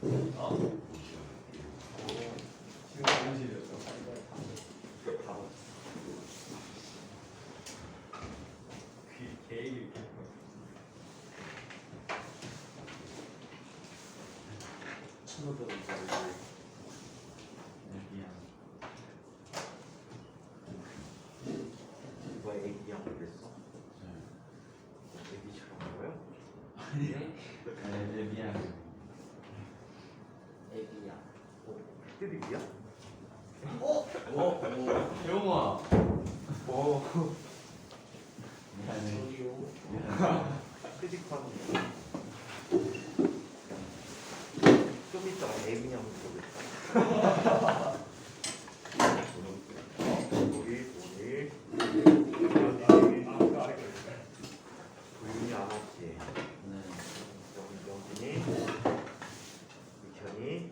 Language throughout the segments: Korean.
지금 현실이었죠. 계획이 친구들은 누가 애기양 그랬어? 애기처럼 보여? 미안. 애기양. 드립이야? 영화. 오. 미안해. 드립하는 좀 이따가 애기양 보겠다. 부인이 안 왔지. 영진이, 유천이,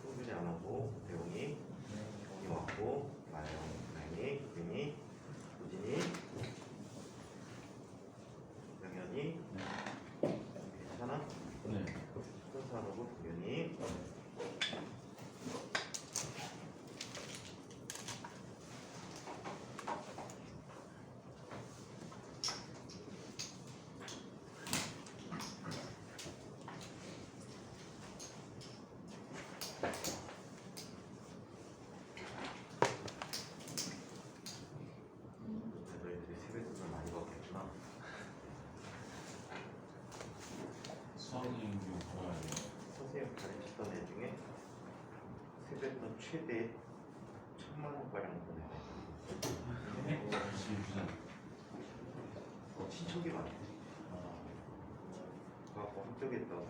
소준이 안 오고, 대웅이, 형이 왔고, 나영이, 구빈이, 우진이, 영현이, 괜찮아? 네. 손산하고 동현이. 너희들이 세뱃돈을 많이 받겠구나. 수학여행 좀 좋아해요. 선생님 가르쳤던 애 중에 세뱃돈 최대 1000만원가량 보내요. 열심히 주잖아. 친척이 많대. 가고 합격했다고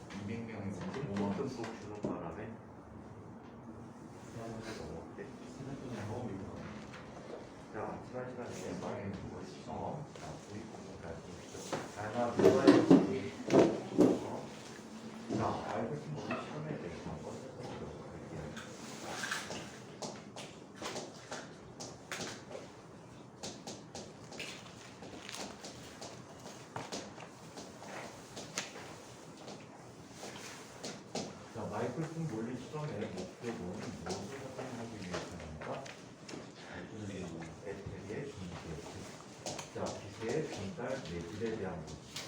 200명에서 어떤 또 주는 바람에 넘었대. 자, 지난 시간에 말해 주고 있어. 우리 공부까지 하나 들어야지. 자, 알고 있으면 우리 시험에 대해서 한번 해보도록 할게요. 자, 마이클슨 논리 실험의 목표는 무엇을 확인하기 위해서입니까? 배터리의 분쇄. 자, 빛의 분달 매질에 대한 것이고,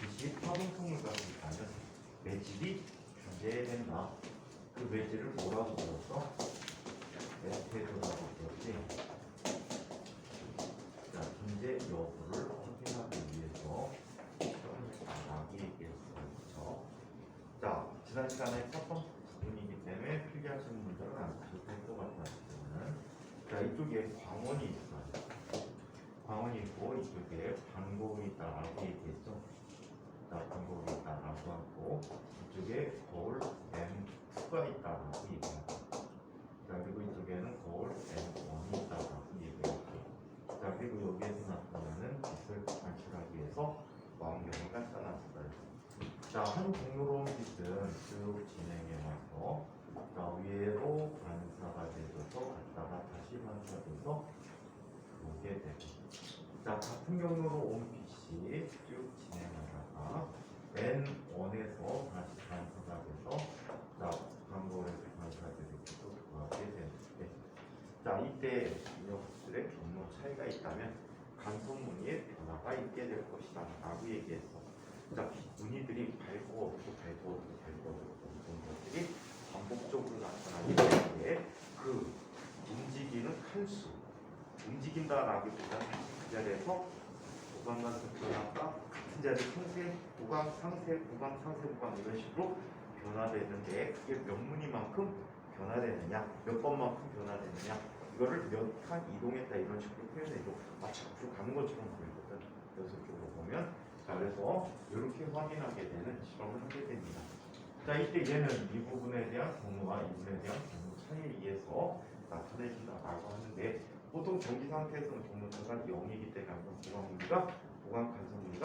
빛이 파동성을 가지고 있다면 매질이 존재된다. 그 매질을 뭐라고 불렀어? 에테르라고 불렀지. 자, 존재 여부를 확인하기 위해서 나기 얘기했어. 그렇죠? 자, 지난 시간에 첫 번째 부분이기 때문에 필기하시는 분들은 안 하셔도 될 것 같아요. 자, 이쪽에 광원이 있어요. 광원이 있고 이쪽에 방곡이 있다라고 얘기했죠. 자, 방곡이 있다라고 하고 이쪽에 거울 M2가 있다라고 얘기하고, 자, 그리고 이쪽에는 거울 M1이 있다라고 얘기하고, 자, 그리고 여기에서 나타나는 빛을 관찰하기 위해서 망경이가 나타났어요. 자, 한 공유로운 빛은 쭉 진행해 와서 자, 위로 반사가 되어서 갔다가 다시 반사돼서 오게 되고, 자, 같은 경로로 온 빛이 쭉 진행하다가 N1에서 다시 반사가 돼서 자, 광거에서 반사되고 돌아가게 되는데, 자, 이때 이 녀석들의 경로 차이가 있다면 간섭무늬에 변화가 있게 될 것이다 라고 얘기했어. 자, 무늬들이 밝고 어둡고 밝고 어둡고 밝고 어둡고 이런 것들이 반복적으로 나타나기 때문에 그 움직이는 칸수, 움직인다라기보다는 그 자리에서 구간간 변화가 같은 자리 상세, 구간, 상세, 구간, 상세, 구간 이런 식으로 변화되는데 그게 몇 무늬만큼 변화되느냐, 몇 번만큼 변화되느냐, 이거를 몇 칸 이동했다 이런 식으로 표현해도 마치 앞으로 가는 것처럼 보이거든. 연속적으로 보면. 자, 그래서 이렇게 확인하게 되는 실험을 하게 됩니다. 자, 이때 얘는 이 부분에 대한 경로와 이 부분에 대한 경로 차이에 의해서 나타내준다라고 하는데, 보통 전기 상태에서는 경로차가 0이기 때문에 보강 보강 간섭무늬가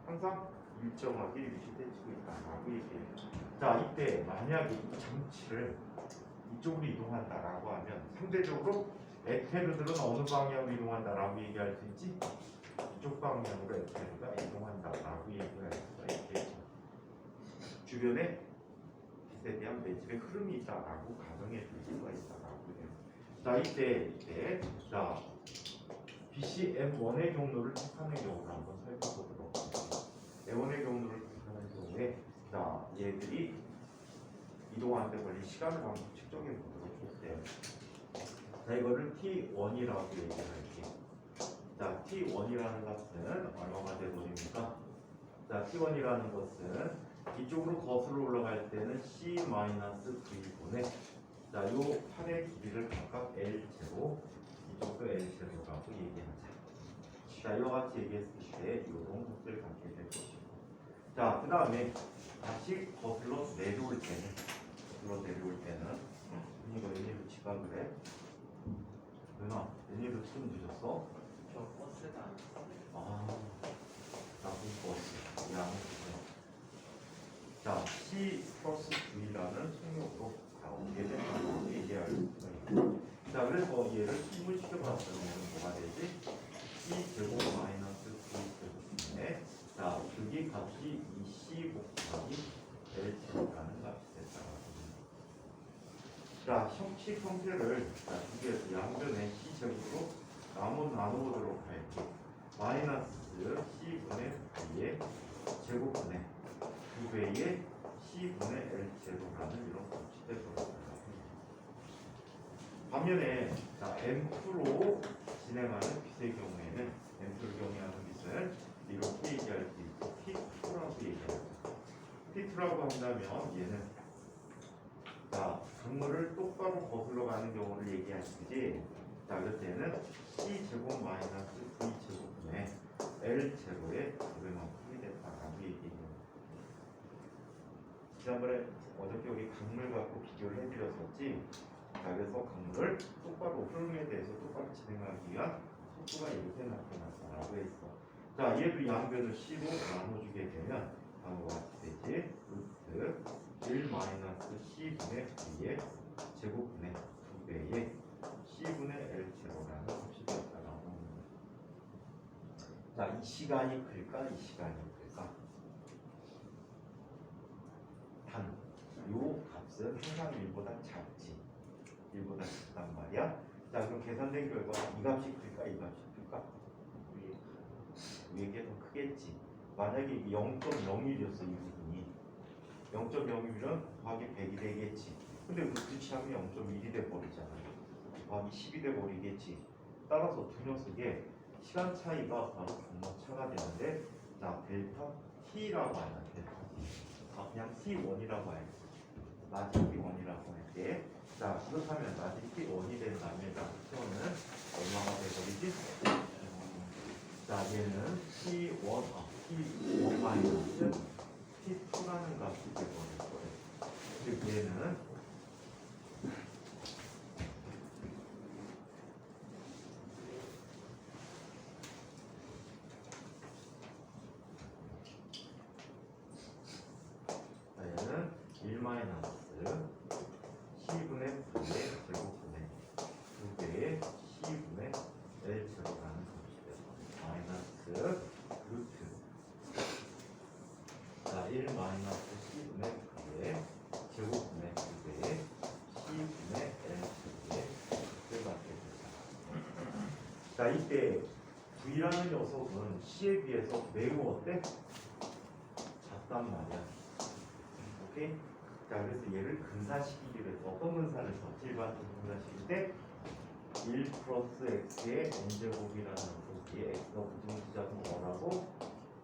항상 일정하게 유지되고 있다라고 얘기해요. 자, 이때 만약에 이 장치를 이쪽으로 이동한다라고 하면 상대적으로 에테르들은 어느 방향으로 이동한다라고 얘기할 수 있지? 이쪽 방향으로 F가 이동한다라고 얘기할 수가 있겠죠. 주변에 빛에 대한 매집의 흐름이 있다라고 가정해 줄 수가 있다라고 해요. 자, 이때 자 빛이 M1의 경로를 택하는 경우를 한번 살펴보도록 하겠습니다. M1의 경로를 택하는 경우에 자 얘들이 이동하는데 걸린 시간을 한번 측정해 보도록 할게요. 자, 이거를 T1이라고 얘기할게요. 자, T1이라는 값은 얼마가 되버립니까? 자, T1이라는 것은 이쪽으로 거슬러 올라갈 때는 C-V분의 자, 요 판의 길이를 각각 L0, 이쪽도 L0라고 얘기하자. 자, 이와 같이 얘기했을 때 요런 것을 갖게 될 것이고. 자, 그 다음에 다시 거슬러 내려올 때는 이거 웬일로 지각을 해? 누나, 웬일로 좀 늦었어? 저 버스가 안 타요. 아, 나쁜 버스. 양호해요. 자, C 플러스 V라는 속력으로 나오게 된다고 얘기할 수가 있고. 자, 그래서 얘를 힘을 시켜봤으면 뭐가 되지? C 제곱 마이너스 V 제곱인데, 자, 여기 값이 이 C 곱하기 L 제곱이라는 값이 됐다고. 자, 형식 형태를 두 개에서 양변에 C 제곱으로 나눠보도록 할게요. 마이너스 C분의 V의 제곱분의 2배의 C분의 L 제곱라는 이런 값이 되버렸습니다. 반면에 자, M2로 진행하는 빛의 경우에는 M2로 경행하는 빛은 이렇게 얘기할 수 있고 P2라고 얘기합니다. P2라고 한다면 얘는 자, 강물을 똑바로 거슬러 가는 경우를 얘기할 수지. 자, 그럴 때는 C 제곱 마이너스 V 제곱분의 L 제곱의 2배만큼이 됐다라고 얘기해요. 지난번에 어저께 여기 강물 갖고 비교를 해드렸었지. 자, 그래서 강물을 똑바로 흐름에 대해서 똑바로 진행하기 위한 속도가 이렇게 나타났다라고 했어. 자, 얘도 양변을 C로 나눠주게 되면 다음과 같이 되지. 루트 1 마이너스 C분의 V의 제곱분의 2배의 C분의 L 제곱라는 값이 되었다라고 합니다. 자, 이 시간이 클까? 이 시간이 클까? 단, 요 값은 항상 1보다 작지. 1보다 작단 말이야. 자, 그럼 계산된 결과 이 값이 클까? 이 값이 클까? 위에 게 더 크겠지. 만약에 0.01이었어, 이 부분이. 0.01이면 곱하기 100이 되겠지. 근데 루트 취하면 0.1이 돼버리잖아. 곱하기 10이 돼버리겠지. 따라서 두 녀석의 시간 차이가 바로 경로차가 되는데, 자, 델타 T라고 하나, 델타 T. 아, 그냥 T1이라고 할게. 마진 T1이라고 할게. 자, 그렇다면 마진 T1이 된다면, T1은 얼마가 돼버리지? 자, 얘는 T1 마이너스 T2라는 값이 되버릴 거예요. 즉, 얘는 얘는 1 마이너스 C분의 V의 제곱분의 2배의 C분의 L 제곱라는 값이 되고 마이너스 루트 자, 1 마이너스 C분의 V의 제곱분의 2배의 C분의 L 제곱의 값을 갖게 됩니다. 자, 이때 V라는 녀석은 C에 비해서 매우 어때? 작단 말이야. 오케이? 자, 그래서 얘를 근사시키기 위해서 어떤 근사를 써? 일반 근사시킬 때 1 플러스 x의 n제곱이라는 소리에 x가 부등기자도 뭐라고?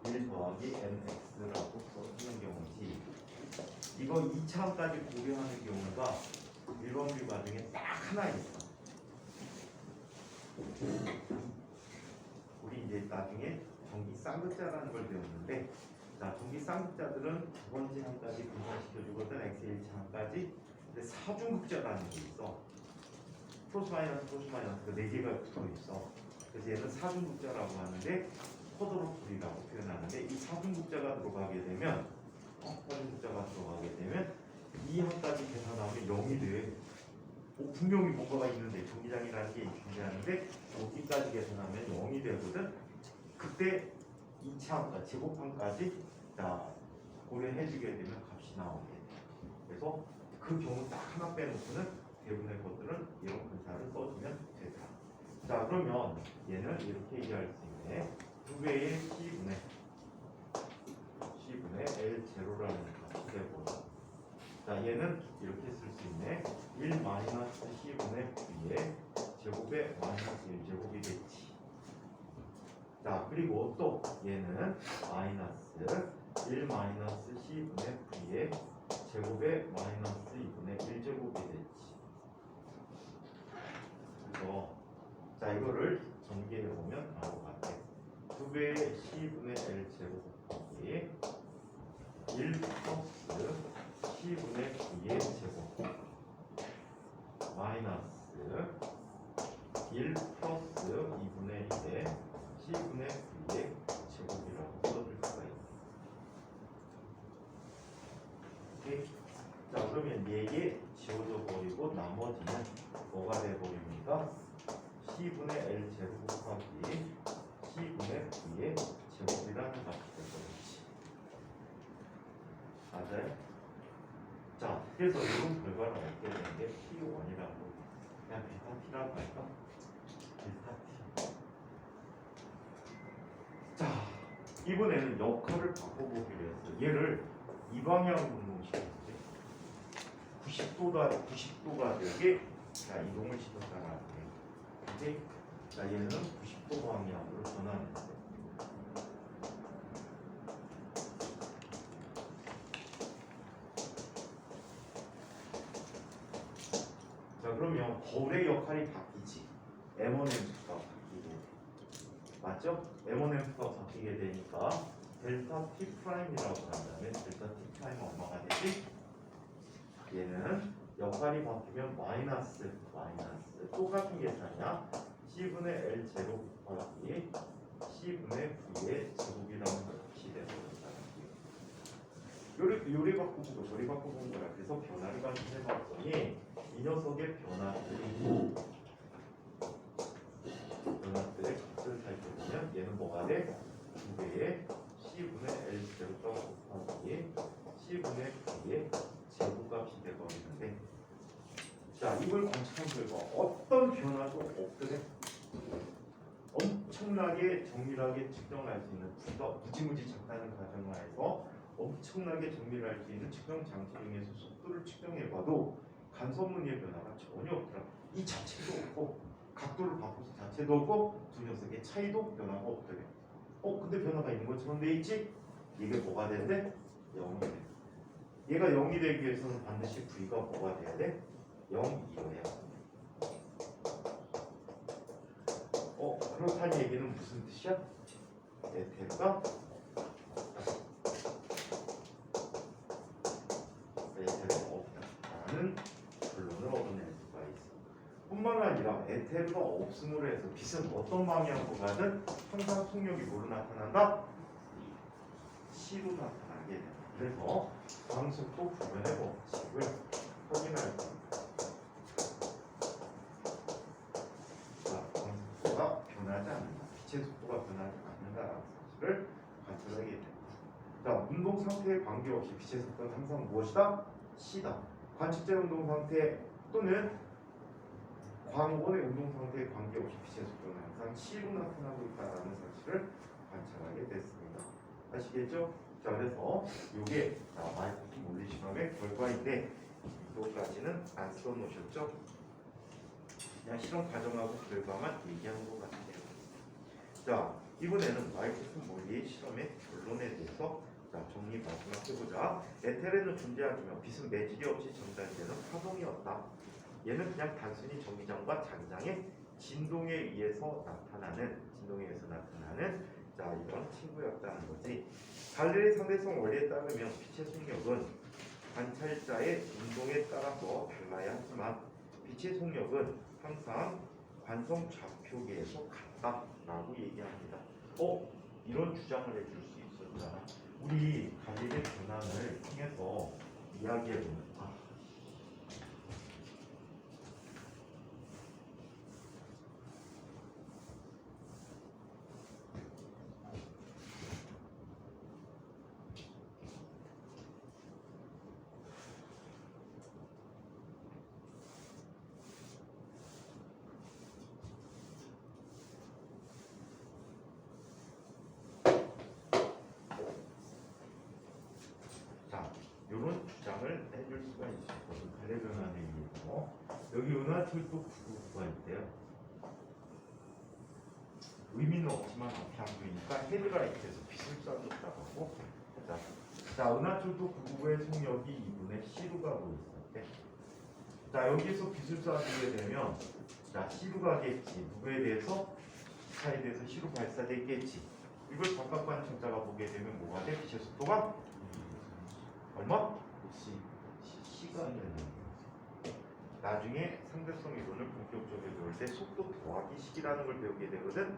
1 더하기 nx라고 써주는 경우지. 이거 2차까지 고려하는 경우가 1번비 과정에 딱 하나 있어. 우리 이제 나중에 전기 쌍극자라는 걸 배웠는데, 자, 전기 쌍극자들은 두 번째 항까지 분산시켜주거든. x 1차 항까지. 근데 사중극자라는 게 있어. 플러스 마이너스가 4개가 붙어 있어. 그래서 얘는 사중극자라고 하는데 쿼드로플이라고 표현하는데, 이 사중극자가 들어가게 되면 사중극자가 들어가게 되면 이 항까지 계산하면 0이 돼. 분명히 뭔가가 있는데 전기장이라는 게 존재하는데 여기까지 계산하면 0이 되거든. 그때 2차 제곱항까지 고려해주게 되면 값이 나오게 돼. 그래서 그 경우 딱 하나 빼놓고는 대부분의 것들은 이런 분사를 써주면 되다. 자, 그러면 얘는 이렇게 얘기할 수 있네. 2배의 C분의 L0라는 값이 되고, 자, 얘는 이렇게 쓸 수 있네. 1 마이너스 C분의 V의 제곱의 마이너스 1제곱이 됐지. 자, 그리고 또 얘는 마이너스 1 마이너스 C분의 V의 제곱의 마이너스 2분의 1제곱이 됐지. 그래서 자, 이거를 전개해 보면 나올 것 같아. 2배의 C분의 L제곱 곱하기 1 플러스 C분의 V의 제곱 마이너스 1 플러스 2분의 1의 C분의 V의 제곱이라고 써줄 수가 있다. 오케이? 자, 그러면 4개 지워져 버리고 나머지는 뭐가 돼버립니까? C분의 L 제곱 곱하기 C분의 V의 제곱이라는 값이 돼버리지. 맞아요? 자, 그래서 이런 결과를 얻게 된 게 P1이라고. 그냥 베타 T라고 할까? 베타 T. 자, 이번에는 역할을 바꿔보기로 했어. 얘를 이 방향으로 이동시켰지. 90도가 되게 자, 이동을 시켰다라는 게. 오케이? 자, 얘는 90도 방향으로 전환했어. 자, 그러면 거울의 역할이 바뀌지. M1M가 바뀌고, 맞죠? M1M가 바뀌게 되니까 델타 T 프라임이라고 한다면 델타 T 프라임 얼마가 되지? 얘는 역할이 바뀌면 마이너스 똑같은 계산이야. C분의 L 제곱 곱하기 C분의 V의 제곱이라는 값이 되버린다. 요리 바꾸고 저리 바꾸는 거야. 그래서 변화를 관찰해봤더니 이 녀석의 변화들의 값을 살펴보면 얘는 뭐가 돼? 2배의 C분의 L 제곱 곱하기 C분의 V의 제곱값이 되버리는데, 자, 이걸 관찰한 결과 어떤 변화도 없거든. 엄청나게 정밀하게 측정할 수 있는 무지무지 작다는 가정을 해서 엄청나게 정밀할 수 있는 측정 장치 중에서 속도를 측정해봐도 간섭무늬의 변화가 전혀 없더라. 이 자체도 없고 각도를 바꿔서 자체도 없고 두 녀석의 차이도 변화가 없더래. 근데 변화가 있는 것처럼 돼 있지? 이게 뭐가 되는데? 0이 돼. 얘가 0이 되기 위해서는 반드시 V가 뭐가 돼야 돼? 0이어야 돼. 그렇다는 얘기는 무슨 뜻이야? 에테르가 없다라는 결론을 얻어낼 수가 있어. 뿐만 아니라 에테르가 없음으로 해서 빛은 어떤 방향으로 가든 항상 속력이 뭐로 나타난다? C로 나타나게 된다. 그래서 광속도 구현의 법칙을 확인할 겁니다. 자, 광속도가 변하지 않는다. 빛의 속도가 변하지 않는다라는 사실을 관찰하게 됩니다. 자, 운동 상태에 관계없이 빛의 속도는 항상 무엇이다? C다. 관측제 운동 상태 또는 광원의 운동 상태에 관계없이 빛의 속도는 항상 C로 나타나고 있다는 사실을 관찰하게 됐습니다. 아시겠죠? 자, 그래서 이게 마이크로스코프 물리 실험의 결과인데 이거까지는 안 써놓으셨죠? 그냥 실험 과정하고 결과만 얘기한 것 같아요. 자, 이번에는 마이크로스코프 물리 실험의 결론에 대해서 정리 마지막 해보자. 에테르는 존재하지만 빛은 매질이 없이 전달되는 파동이었다. 얘는 그냥 단순히 전기장과 자기장의 진동에 의해서 나타나는 이런 친구였다는 거지. 갈릴리 상대성 원리에 따르면 빛의 속력은 관찰자의 운동에 따라서 달라야 하지만 빛의 속력은 항상 관성 좌표계에서 같다라고 얘기합니다. 이런 주장을 해줄 수 있었잖아. 우리 갈릴리 변환을 통해서 이야기해보면 변환을 해줄 수가 있거든. 갈래 변환에 의해서 여기 은하철도 999가 있대요. 의미는 없지만 앞에 안 보이니까 헤드라이트에서 빛을 쏴줬다고 하고. 자, 은하철도 999의 속력이 2분의 C로 가고 있었대. 자, 여기서 빛을 쏴주게 되면 자, C로 가겠지. 누구에 대해서? 기차에 대해서 C로 발사됐겠지. 이걸 바깥관청자가 보게 되면 뭐가 돼? 빛의 속도가 얼마? C가 되는 거예요. 나중에 상대성 이론을 본격적으로 배울 때 속도 더하기 식이라는 걸 배우게 되거든.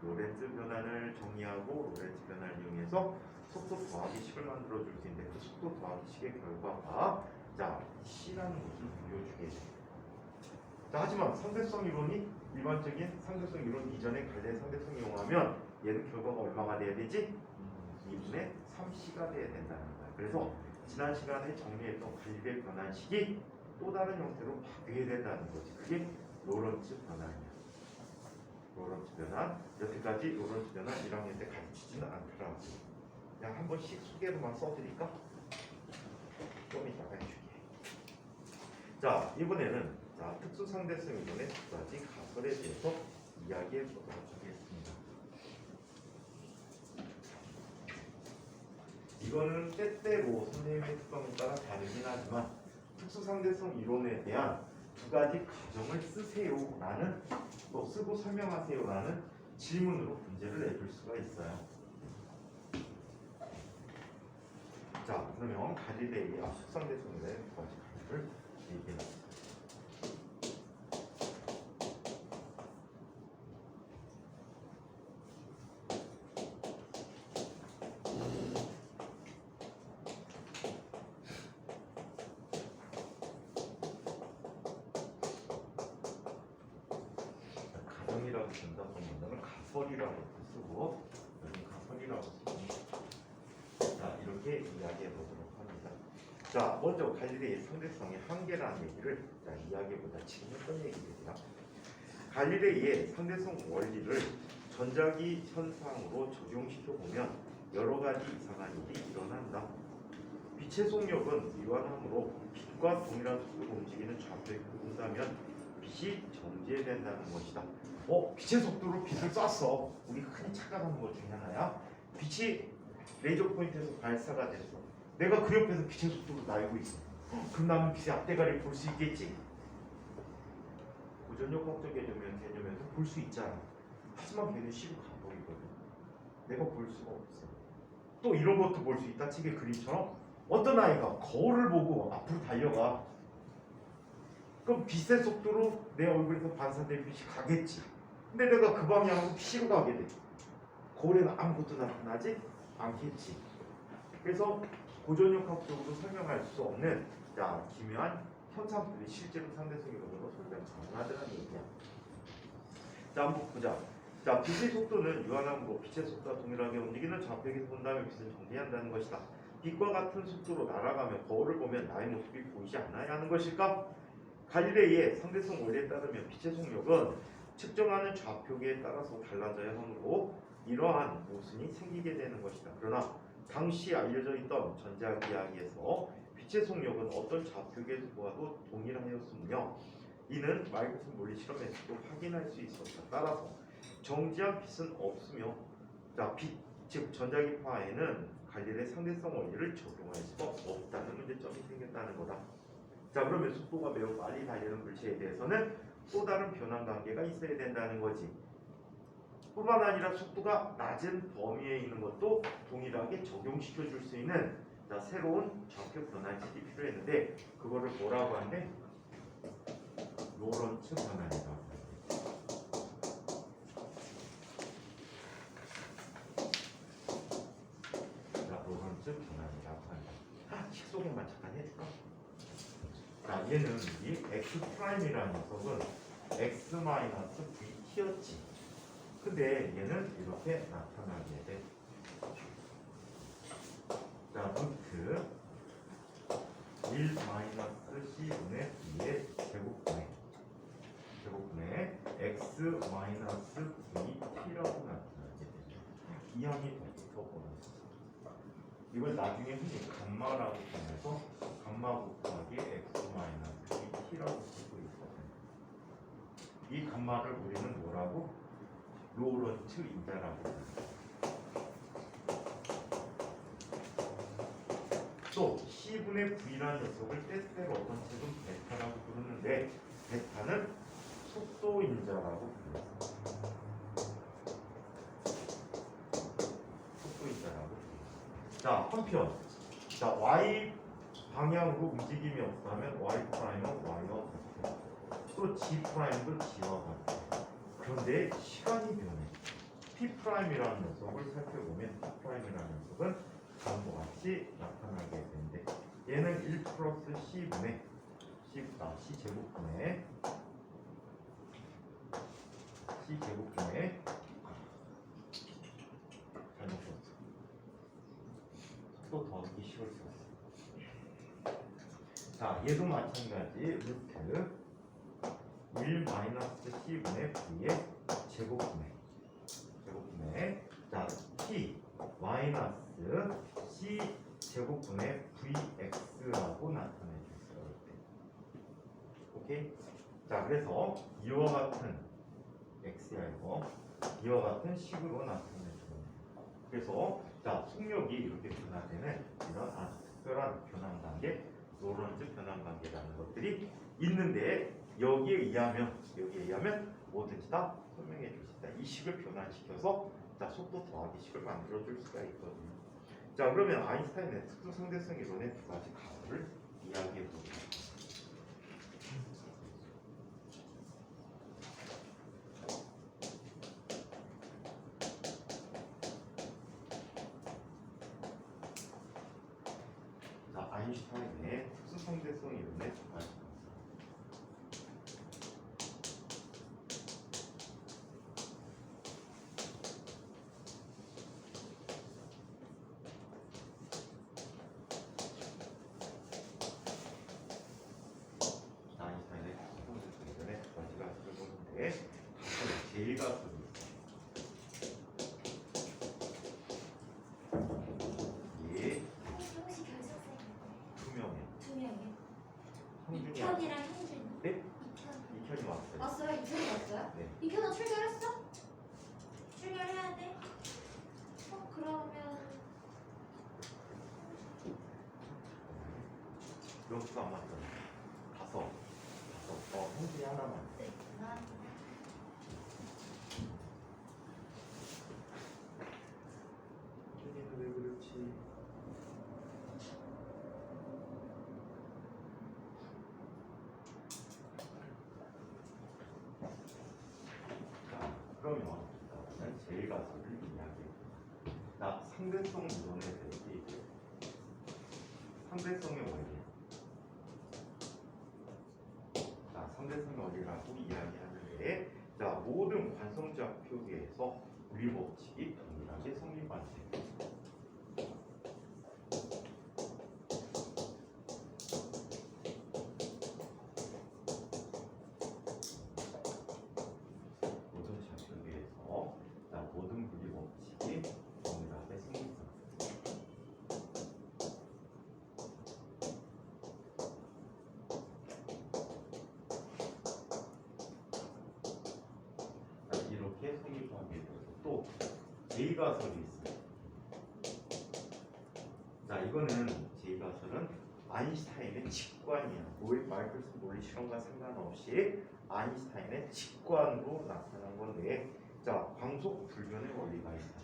로렌츠 변환을 정의하고 로렌츠 변환을 이용해서 속도 더하기 식을 만들어 줄 수 있는데 그 속도 더하기 식의 결과가 자 C라는 것을 보여주게 돼. 자, 하지만 상대성 이론이 일반적인 상대성 이론 이전에 갈래 상대성 이용하면 얘는 결과가 얼마가 돼야 되지? 2분의 3C가 돼야 된다는 거야. 그래서 지난 시간에 정리했던 갈래 변환식이 또 다른 형태로 바뀌게 된다는 거지. 그게 로런츠 변환이야. 로런츠 변환. 여태까지 로런츠 변환 1학년 때 가르치지는 않더라고. 그냥 한 번씩 소개로만 써드릴까? 좀 이따가 해줄게. 자, 이번에는 자, 특수상대성 이론의 두 가지 가설에 대해서 이야기해 보도록 하겠습니다. 이거는 때때로 선생님의 특성에 따라 다르긴 하지만 특수상대성 이론에 대한 두 가지 가정을 쓰세요라는 또 쓰고 설명하세요라는 질문으로 문제를 내줄 수가 있어요. 자, 그러면 갈릴레이와 특수상대성 이론의 두 가지 가설을 얘기해 봅니다. 가정이라고 쓴다 그러면 가설이라고 쓰고 여기 가설이라고 쓰고 자 이렇게 이야기해 보도록 합니다. 자, 먼저 갈릴레이의 상대성의 한계라는 얘기를 자 이야기해보자. 지금 했던 얘기입니다. 갈릴레이의 상대성 원리를 전자기 현상으로 적용시켜 보면 여러 가지 이상한 일이 일어난다. 빛의 속력은 유한함으로 빛과 동일한 속도로 움직이는 좌표에 본다면 빛이 정지된다는 것이다. 빛의 속도로 빛을 쐈어. 우리 흔히 착각하는 것 중에 하나야. 빛이 레이저 포인트에서 발사가 됐어. 내가 그 옆에서 빛의 속도로 날고 있어. 그럼 나는 빛의 앞대가리를 볼 수 있겠지. 고전역학적 개념에서 볼 수 있잖아. 하지만 걔는 시로 감독이거든. 내가 볼 수가 없어. 또 이런 것도 볼 수 있다. 책의 그림처럼 어떤 아이가 거울을 보고 앞으로 달려가. 그럼 빛의 속도로 내 얼굴에서 반사된 빛이 가겠지. 근데 내가 그 방향으로 C로 가게 돼. 거울에는 아무것도 나타나지 않겠지. 그래서 고전역학적으로 설명할 수 없는 자 기묘한 현상들이 실제로 상대성 이론으로 설명 가능하다는 얘기야. 자, 한번 보자. 자, 빛의 속도는 유한함으로 빛의 속도와 동일하게 움직이는 좌표에서 본다면 빛은 정지한다는 것이다. 빛과 같은 속도로 날아가며 거울을 보면 나의 모습이 보이지 않아야 하는 것일까? 갈릴레이의 상대성 원리에 따르면 빛의 속력은 측정하는 좌표계에 따라서 달라져야 하므로 이러한 모순이 생기게 되는 것이다. 그러나 당시 알려져 있던 전자기 이야기에서 빛의 속력은 어떤 좌표계에서 보아도 동일하였으며 이는 마이크슨 물리 실험에서도 확인할 수 있었다. 따라서 정지한 빛은 없으며 자, 빛, 즉 전자기파에는 갈릴레이 상대성 원리를 적용할 수가 없다는 문제점이 생겼다는 거다. 자, 그러면 속도가 매우 빨리 달리는 물체에 대해서는 또 다른 변환 관계가 있어야 된다는 거지. 뿐만 아니라 속도가 낮은 범위에 있는 것도 동일하게 적용시켜 줄 수 있는 자, 새로운 좌표 변환식이 필요했는데 그거를 뭐라고 하는데? 로런츠 변환이라고 하는데. 자, 로런츠 변환이라고 하는데 식소개만 잠깐 해줄까? 자, 얘는 이 X'이라는 녀석은 X-VT였지. 근데 얘는 이렇게 나타나게 돼. 자, 루트 1-C분의 2의 제곱분의 X-VT라고 나타나게 되죠. 이 항이 더 보냈어. 이걸 나중에 흔히 감마라고 부르면서 감마 곱하기 x 마이너스 t라고 쓰고 있거든요. 이 감마를 우리는 뭐라고? 로런츠 인자라고 해요. 또 C분의 V라는 녀석을 때때로 어떤 책은 베타라고 부르는데 베타는 속도인자라고 불러요. 속도인자라고 불러요. 자, 한편 자, Y 방향으로 움직임이 없다면 Y 프라임은 Y와 같고 또 G 프라임도 G와 같고 그런데 시간이 변해. P 프라임이라는 녀석을 살펴보면 P 프라임이라는 녀석은 다음과 같이 나타나게 되는데 얘는 1 플러스 C분의 C제곱분의 잘못 썼어. 또 더하기 식을 썼어. 자, 얘도 마찬가지 루트 1 마이너스 C분의 V의 제곱분의 자, T 마이너스 C 제곱분의 VX라고 나타내 줬어요. 오케이? 자, 그래서 이와 같은 X야 이와 같은 식으로 나타내 줍니다. 그래서 자, 속력이 이렇게 변화되는 이런 아주 특별한 변환 관계, 로런츠 변환 관계라는 것들이 있는데 여기에 의하면 뭐든지 다 설명해 줄 수 있다. 이 식을 변환시켜서 자, 속도 더하기 식을 만들어 줄 수가 있거든요. 자, 그러면 아인슈타인의 특수 상대성 이론의 두 가지 가설을 이야기해 보겠습니다. 자, 아인슈타인의 특수 상대성 이론의 두 가지 가설. 제일 가설이 예, 혹시 결석생 두 명에 두 명이요? 성준이 이편이랑 형준. 네? 이편. 이편이 왔어요. 왔어요? 이편이 왔어요? 네. 이편은 출결했어? 출결해야 돼? 그러면 명수가 안 맞잖아. 다섯. 성준이 하나만. 네. 성준이는 왜 그렇지? 자, 그러면 일단은 제일 가설을 이야기해. 나 상대성 이론에 대해서 얘기해. 상대성의 원리. 자, 상대성의 원리라고 이야기하는데, 자, 모든 관성자 표기에서 우리 법칙이 동일하게 성립관계. 모든 자 표기에서 자, 모든 분리 법칙이 동일하게 성립합니다. 자, 이렇게 성립하게 되고 또 제2가설이 있습니다. 자, 이거는 제2가설은 아인슈타인의 직관이야. 마이클슨 논리 실험과 상관없이 아인슈타인의 직관으로 나타난 건데, 자, 광속 불변의 원리가 있다.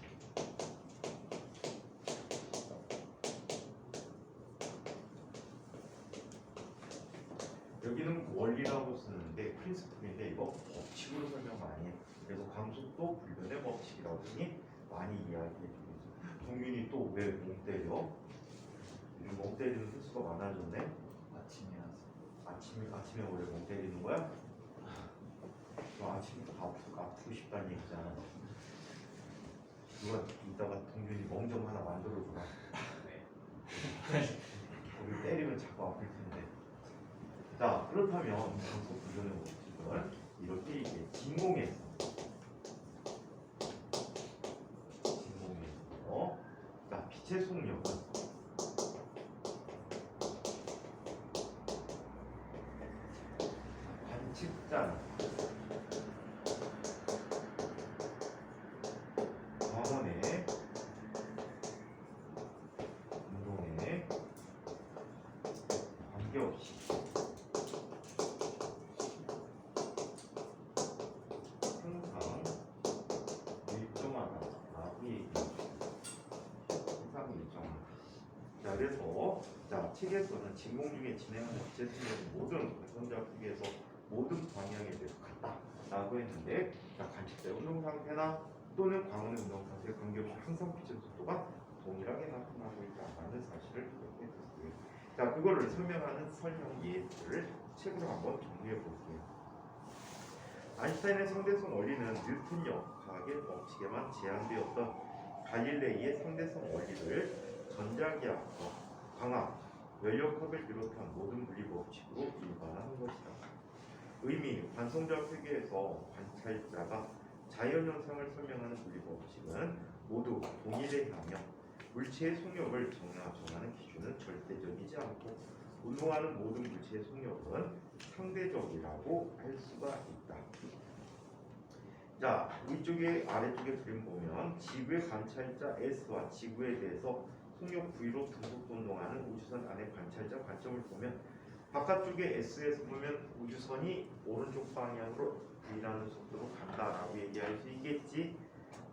여기는 원리라고 쓰는데 프린스플인데 이거 법칙으로 설명 많이 해. 그래서 광속도 불변의 법칙이라고 많이 이야기해 주고 있어. 동윤이 또 왜 멍 때려? 요즘 멍 때리는 횟수가 많아졌네. 아침에 원래 멍 때리는 거야? 너 아침부터 아프고 싶다는 얘기잖아. 누가 이따가 동윤이 멍 좀 하나 만들어 줘라. 우리 때리면 자꾸 아플 텐데. 자, 그렇다면 광속 불변의 법칙은 이렇게 이제 진공에서 자, 빛의 속력은 그래서 자 책에서는 진공 중에 진행하는 지체수는 모든 관성자 크기에서 모든 방향에 대해서 같다라고 했는데 자 관측대 운동 상태나 또는 광원의 운동 상태에 관계없이 항상 비천 속도가 동일하게 나타나고 있다는 사실을 기억해두세요. 자 그거를 설명하는 설명 예를 책으로 한번 정리해 볼게요. 아인슈타인의 상대성 원리는 뉴턴력 과학의 법칙에만 제한되었던 갈릴레이의 상대성 원리를 전자기하학과 광학, 연력학을 비롯한 모든 물리 법칙으로 일반화한 것이다. 의미, 관성자 세계에서 관찰자가 자연현상을 설명하는 물리 법칙은 모두 동일에 하며 물체의 속력을 정하는 기준은 절대적이지 않고 운동하는 모든 물체의 속력은 상대적이라고 할 수가 있다. 자, 위쪽에 아래쪽에 그림 보면 지구의 관찰자 S와 지구에 대해서 속력 V로 등속 운동하는 우주선 안의 관찰자 관점을 보면 바깥쪽에 S에서 보면 우주선이 오른쪽 방향으로 V라는 속도로 간다라고 얘기할 수 있겠지.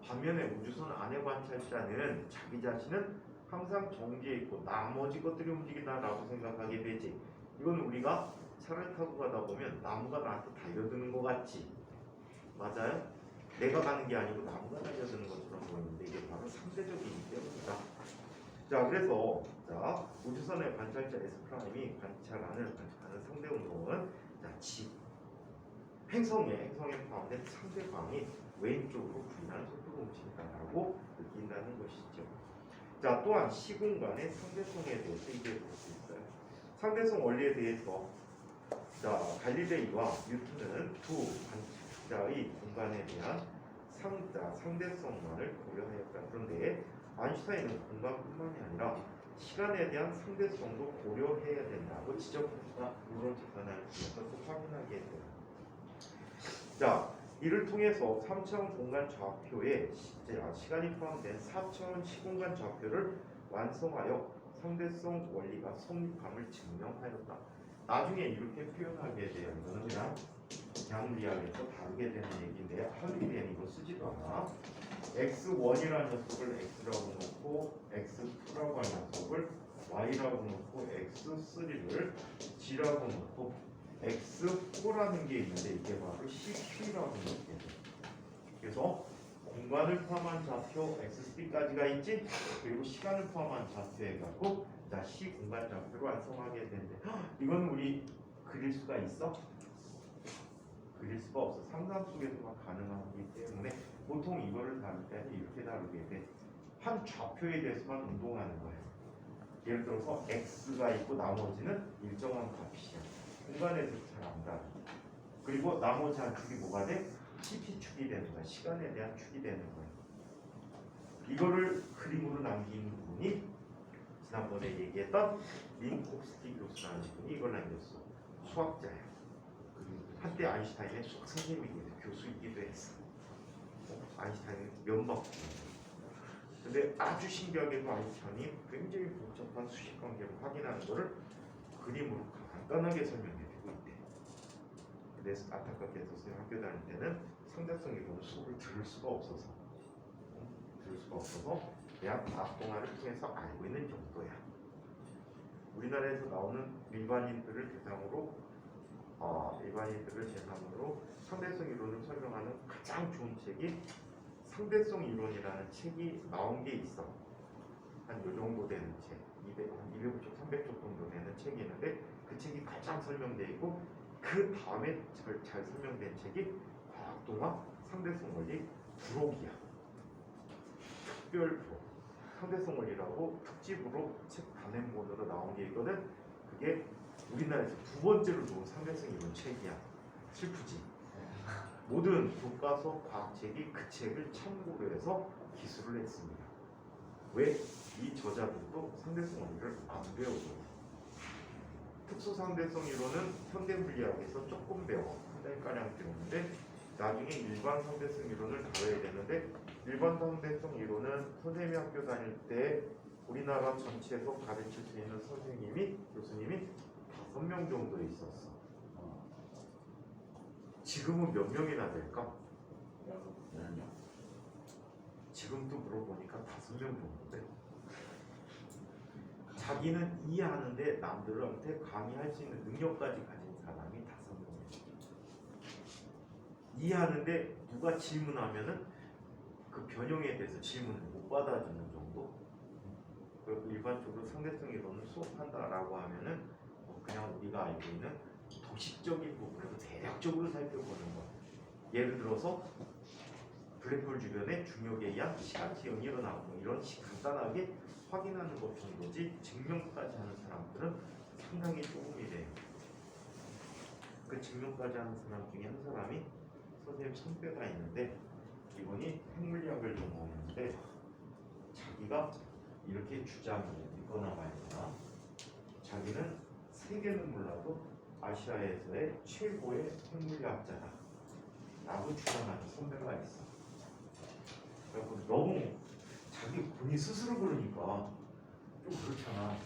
반면에 우주선 안의 관찰자는 자기 자신은 항상 정지해 있고 나머지 것들이 움직인다라고 생각하게 되지. 이건 우리가 차를 타고 가다 보면 나무가 나한테 달려드는 것 같지. 맞아요? 내가 가는 게 아니고 나무가 달려드는 것처럼 보이는데 이게 바로 상대적이기 때문이다. 자, 그래서 자 우주선의 관찰자 S''이 관찰하는 상대 운동은 자 행성에 포함된 상대방이 왼쪽으로 V라는 속도로 움직인다라고 느낀다는 것이죠. 자, 또한 시공간의 상대성에 대해서 얘기해 볼 수 있어요. 상대성 원리에 대해서 자 갈릴레이와 뉴턴은 두 관찰자의 공간에 대한 상대성만을 고려하였다. 그런데 아인슈타인은 공간뿐만이 아니라 시간에 대한 상대성도 고려해야 된다고 지적했다. 이런 재판을 통해서 또 확인하게 돼요. 자, 이를 통해서 3차원 공간 좌표에 시간이 포함된 4차원 시공간 좌표를 완성하여 상대성 원리가 성립함을 증명하였다. 나중에 이렇게 표현하게 돼요. 이거는 그냥 양리학에서 다루게 되는 얘기인데 할리비엔 이거 쓰지도 않아. x1이라는 녀석을 x라고 놓고 x2라고 하는 녀석을 y라고 놓고 x3를 g라고 놓고 x4라는 게 있는데 이게 바로 cq라고 놓게 돼. 그래서 공간을 포함한 좌표 x3까지가 있지. 그리고 시간을 포함한 좌표 해갖고 자 c 공간 좌표를 완성하게 되는데 이건 우리 그릴 수가 있어? 그릴 수가 없어. 상상 속에서만 가능하기 때문에 보통 이거를 다룰 때는 이렇게 다루게 돼. 한 좌표에 대해서만 운동하는 거예요. 예를 들어서 x가 있고 나머지는 일정한 값이야. 공간에서 잘 안 다루. 그리고 나머지 한 축이 뭐가 돼? cp축이 되는 거야. 시간에 대한 축이 되는 거야. 이거를 그림으로 남긴 분이 지난번에 얘기했던 민콥스키 교수라는 분이 이걸 남겼어. 수학자야. 한때 아인슈타인의 수학 선생님이기도 교수이기도 했어. 아인슈타인은 면박. 근데 아주 신기하게도 아인슈타인이 굉장히 복잡한 수식 관계를 확인하는 것을 그림으로 간단하게 설명해주고 있대. 그래서 안타깝게 선생님 학교 다닐 때는 상대성 이론 수업을 들을 수가 없어서 그냥 과학 동아리를 통해서 알고 있는 정도야. 우리나라에서 나오는 일반인들을 대상으로 상대성 이론을 설명하는 가장 좋은 책이 상대성 이론이라는 책이 나온 게 있어. 한 요 정도 되는 책, 200쪽, 300쪽 정도 되는 책이 있는데 그 책이 가장 설명되어 있고 그 다음에 잘 설명된 책이 과학동화 상대성 원리 부록이야. 특별 부록. 상대성 원리라고 특집으로 책 단행본으로 나온 게 있거든. 그게 우리나라에서 두 번째로 좋은 상대성 이론 책이야. 슬프지. 모든 교과서 과학책이 그 책을 참고로 해서 기술을 했습니다. 왜? 이 저자들도 상대성 원리를 안 배우고 특수 상대성 이론은 현대 물리학에서 조금 배워. 한 달가량 배우는데 나중에 일반 상대성 이론을 다뤄야 되는데 일반 상대성 이론은 선생님이 학교 다닐 때 우리나라 전체에서 가르칠 수 있는 교수님이 5명 정도 있었어. 지금은 몇 명이나 될까? 지금도 물어보니까 5명 정도 돼. 자기는 이해하는데 남들한테 강의할 수 있는 능력까지 가진 사람이 5명이에요. 이해하는데 누가 질문하면은 그 변형에 대해서 질문을 못 받아주는 정도. 그리고 일반적으로 상대성 이론을 수업한다라고 하면은 그냥 우리가 알고 있는 도식적인 부분에서 대략적으로 살펴보는 거. 예를 들어서 블랙홀 주변에 중력에 의한 시간체 연이 일어나고 뭐 이런 간단하게 확인하는 것 정도지 증명까지 하는 사람들은 상당히 조금이래요. 그 증명까지 하는 사람 중에 한 사람이 선생님 선배가 있는데 이분이 핵물리학을 전공했는데 자기가 이렇게 주장을 믿거나 말거나 자기는 세계는 몰라도 아시아에서의 최고의 핵물리학자다 라고 주장하는 선배가 있어. 그래서 너무 자기 본인 스스로 그러니까 좀 그렇잖아.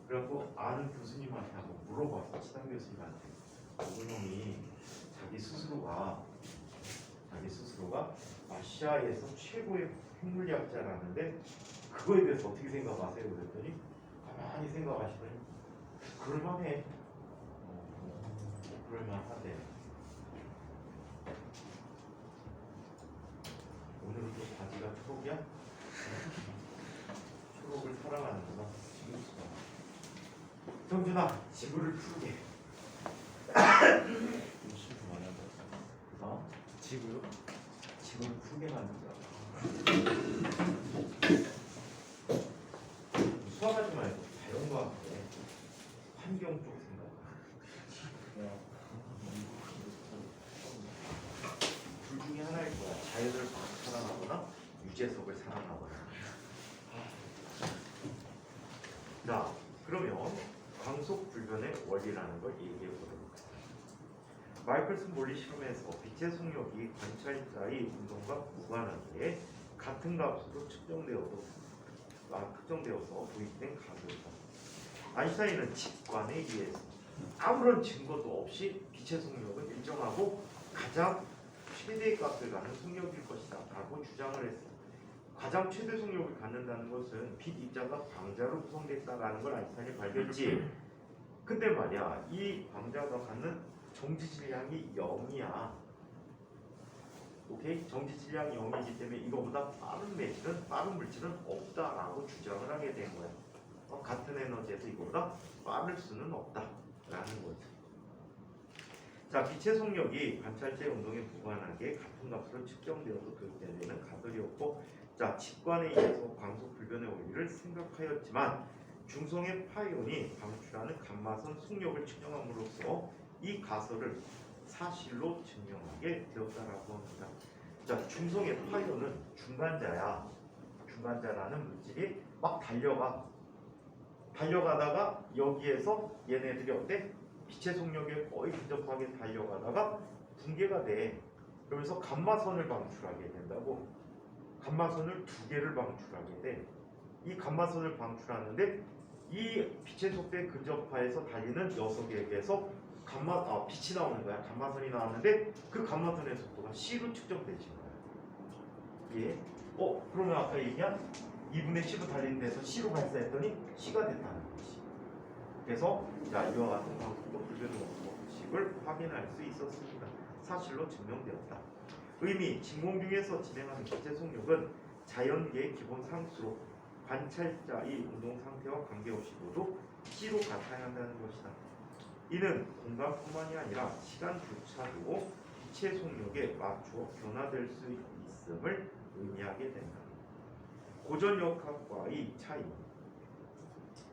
그래갖고 아는 교수님한테 한번 물어봤어. 치담 교수님한테. 오근형이 자기 스스로가 아시아에서 최고의 핵물리학자라는데 그거에 대해서 어떻게 생각하세요? 그랬더니 가만히 생각하시더니 그럴만해. 그럴만하대. 오늘은 또 바지가 초록이야? 초록을 사랑하는구나. 정준아, 지구를 푸게. 실수 많이 한다. 어? 지구요? 지구를 푸게 만들자. 수학하지 말고 자연과학에 환경 쪽 생각. 둘 중에 하나일 거야. 자연을 사랑하거나 유재석을 사랑하거나. 자, 그러면 광속 불변의 원리라는 걸 얘기해 보도록 하겠습니다. 마이클슨 몰리 실험에서 빛의 속력이 관찰자의 운동과 무관하게 같은 값으로 측정되어서 도입된 값이다. 아인슈타인은 직관에 의해서 아무런 증거도 없이 빛의 속력은 일정하고 가장 최대의 값을 갖는 속력일 것이다 라고 주장을 했습니다. 가장 최대 속력을 갖는다는 것은 빛 입자가 광자로 구성됐다라는 걸 아인슈타인이 발견했지. 근데 말이야, 이 광자가 갖는 정지 질량이 0이야. 오케이? 정지 질량이 0이기 때문에 이거보다 빠른 물질은 없다라고 주장을 하게 된 거야. 같은 에너지에서 이거보다 빠를 수는 없다라는 거지. 자, 빛의 속력이 관찰자의 운동에 무관하게 같은 값으로 측정되어서 도입되는 가설이었고, 자, 직관에 의해서 광속 불변의 원리를 생각하였지만 중성의 파이온이 방출하는 감마선 속력을 측정함으로써 이 가설을 사실로 증명하게 되었다라고 합니다. 자, 중성의 파이온은 중간자야. 중간자라는 물질이 막 달려가다가 여기에서 얘네들이 어때? 빛의 속력에 거의 근접하게 달려가다가 붕괴가 돼. 그러면서 감마선을 방출하게 된다고. 감마선을 2개를 방출하게 돼. 이 감마선을 방출하는데 이 빛의 속도에 근접하여서 달리는 녀석에게서 빛이 나오는 거야. 감마선이 나왔는데 그 감마선의 속도가 C로 측정되지 거야. 예. 그러면 아까 얘기한 2분의 C로 달리는 데서 C로 발사했더니 C가 됐다는 거지. 그래서 자, 이와 같은 광속도 불변의 법칙을 확인할 수 있었습니다. 사실로 증명되었다. 의미, 진공중에서 진행하는 빛의 속력은 자연계의 기본 상수로 관찰자의 운동 상태와 관계없이 모두 C로 같아야 한다는 것이다. 이는 공간뿐만이 아니라 시간조차도 빛의 속력에 맞추어 변화될 수 있음을 의미하게 된다. 고전역학과의 차이.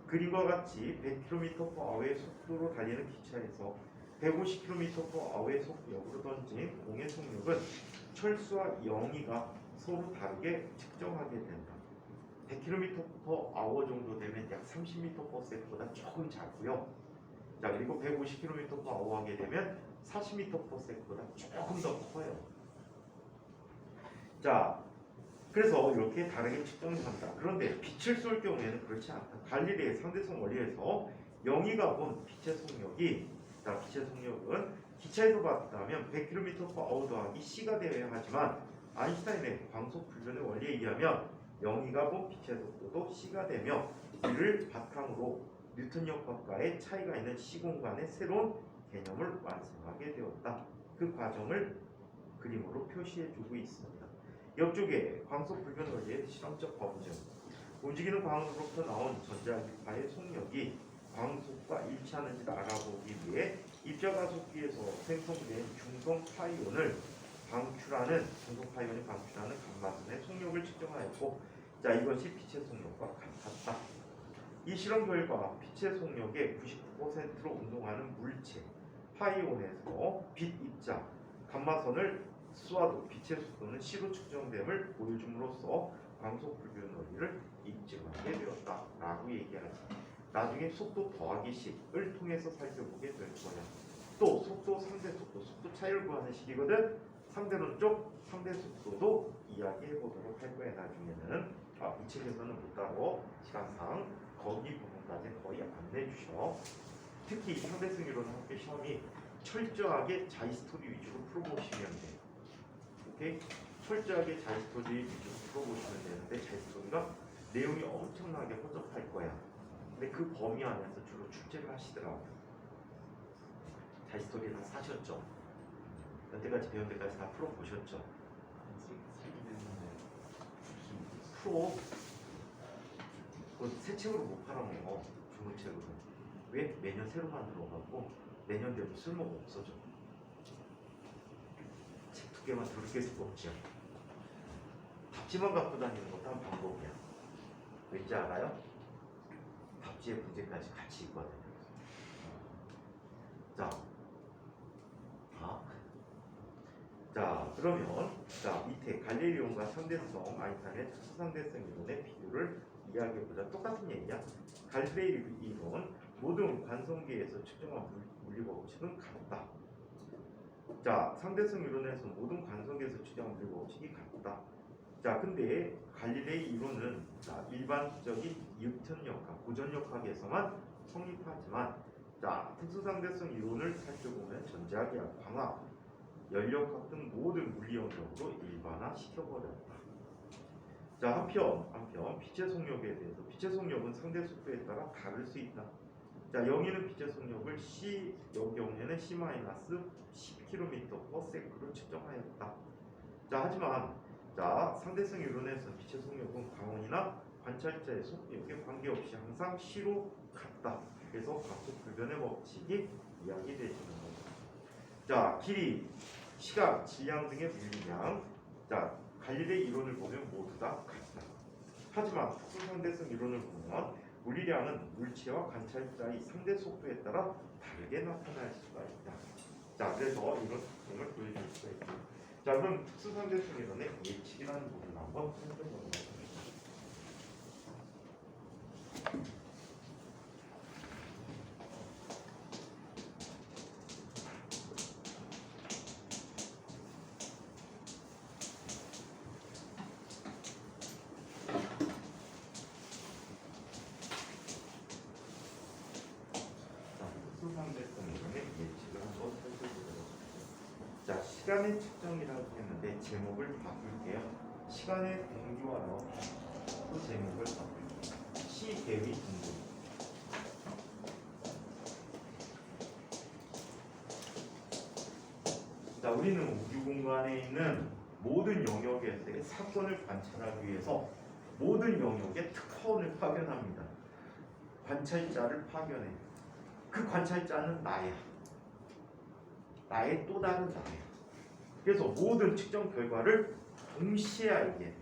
그림과 같이 100km/h의 속도로 달리는 기차에서 150km/h의 속력으로 던진 공의 속력은 철수와 영희가 서로 다르게 측정하게 된다. 100km/h 정도 되면 약 30m/s보다 조금 작고요. 자, 그리고 150km/h 하게 되면 40m/s보다 조금 더 커요. 자, 그래서 이렇게 다르게 측정을 한다. 그런데 빛을 쏠 경우에는 그렇지 않다. 갈릴리의 상대성 원리에서 영희가 본 빛의 속력이, 자, 빛의 속력은 기차에서 봤다면 100km/h 더하기 C가 되어야 하지만 아인슈타인의 광속 불변의 원리에 의하면 영희가 본 빛의 속도도 c가 되며 이를 바탕으로 뉴턴 역학과의 차이가 있는 시공간의 새로운 개념을 완성하게 되었다. 그 과정을 그림으로 표시해주고 있습니다. 옆쪽에 광속 불변 원리의 실험적 검증. 움직이는 광으로부터 나온 전자기파의 속력이 광속과 일치하는지를 알아보기 위해 입자가속기에서 생성된 중성 파이온을 방출하는 중성 파이온이 방출하는 감마선의 속력을 측정하였고, 자, 이것이 빛의 속력과 같았다. 이 실험 결과 빛의 속력의 99%로 운동하는 물체 파이온에서 빛 입자 감마선을 쏘아도 빛의 속도는 c로 측정됨을 보여줌으로써 광속 불변 원리를 입증하게 되었다라고 얘기하지. 나중에 속도 더하기 식을 통해서 살펴보게 될 거야. 또 속도, 상대 속도, 속도 차이를 구하는 식이거든. 상대론 쪽, 상대 속도도 이야기해 보도록 할 거야. 나중에는 이 책에서는 못 다뤄. 시간상 거기 부분까지 거의 안 내주셔. 특히 상대성 이론 학교 시험이 철저하게 자이스토리 위주로 풀어보시면 돼. 오케이? 철저하게 자이스토리 위주로 풀어보시면 되는데 자이스토리가 내용이 엄청나게 허접할 거야. 근데 그 범위 안에서 주로 출제를 하시더라고요. 자이스토리 다 사셨죠? 여태까지 배운 데까지 다 풀어보셨죠? 풀어. 새 책으로 못 팔아먹어. 중고책으로. 왜? 매년 새로 만들어가고 내년 되면 쓸모가 없어져. 책 두께만 더럽게 수가 없지요. 답지만 갖고 다니는 것도 한 방법이야. 왠지 알아요? 답지의 문제까지 같이 있거든요. 자, 그러면 밑에 갈릴리온과 상대성 아인슈타인의 특수상대성 이론의 비교를 이야기해보자. 똑같은 얘기야. 갈릴리 이론 모든 관성계에서 측정한 물리 법칙은 같다. 자, 상대성 이론에서 모든 관성계에서 측정한 물리 법칙이 같다. 자, 근데 갈릴레이 이론은 일반적인 뉴턴 역학, 고전 역학에서만 성립하지만, 자, 특수상대성 이론을 살펴보면 전자기학, 광학, 연력학 등 모든 물리 영역으로 일반화 시켜버렸다. 자, 한편 빛의 속력에 대해서 빛의 속력은 상대 속도에 따라 다를 수 있다. 자, 영희는 빛의 속력을 c 여 경우에는 c-10km/s로 측정하였다. 자, 하지만 상대성 이론에서 빛의 속력은 광원이나 관찰자의 속력에 관계없이 항상 c로 같다. 그래서 광속 불변의 법칙이 이야기되지는 거죠. 자, 길이, 시간, 질량 등의 물리량. 자, 갈릴레이 이론을 보면 모두 다 같다. 하지만 특수상대성 이론을 보면 물리량은 물체와 관찰자의 상대 속도에 따라 다르게 나타날 수가 있다. 자, 그래서 이런 특성을 보여줄 수가 있다. 자, 그럼 특수상대성 이론의 예측이라는 부분을 한번 살펴보도록 하겠습니다. 특수상대성 이론의 예측을 한번 살펴보도록 하겠습니다. 자, 시간의 측정이라고 했는데 제목을 바꿀게요. 시간의 공유화로 또 제목을 바꿀게요. 시계의 등급. 자, 우리는 우주 공간에 있는 모든 영역에서의 사건을 관찰하기 위해서 모든 영역에 특파원을 파견합니다. 관찰자를 파견해. 그 관찰자는 나야. 나의 또 다른 나야. 그래서 모든 측정 결과를 동시에 알게 돼.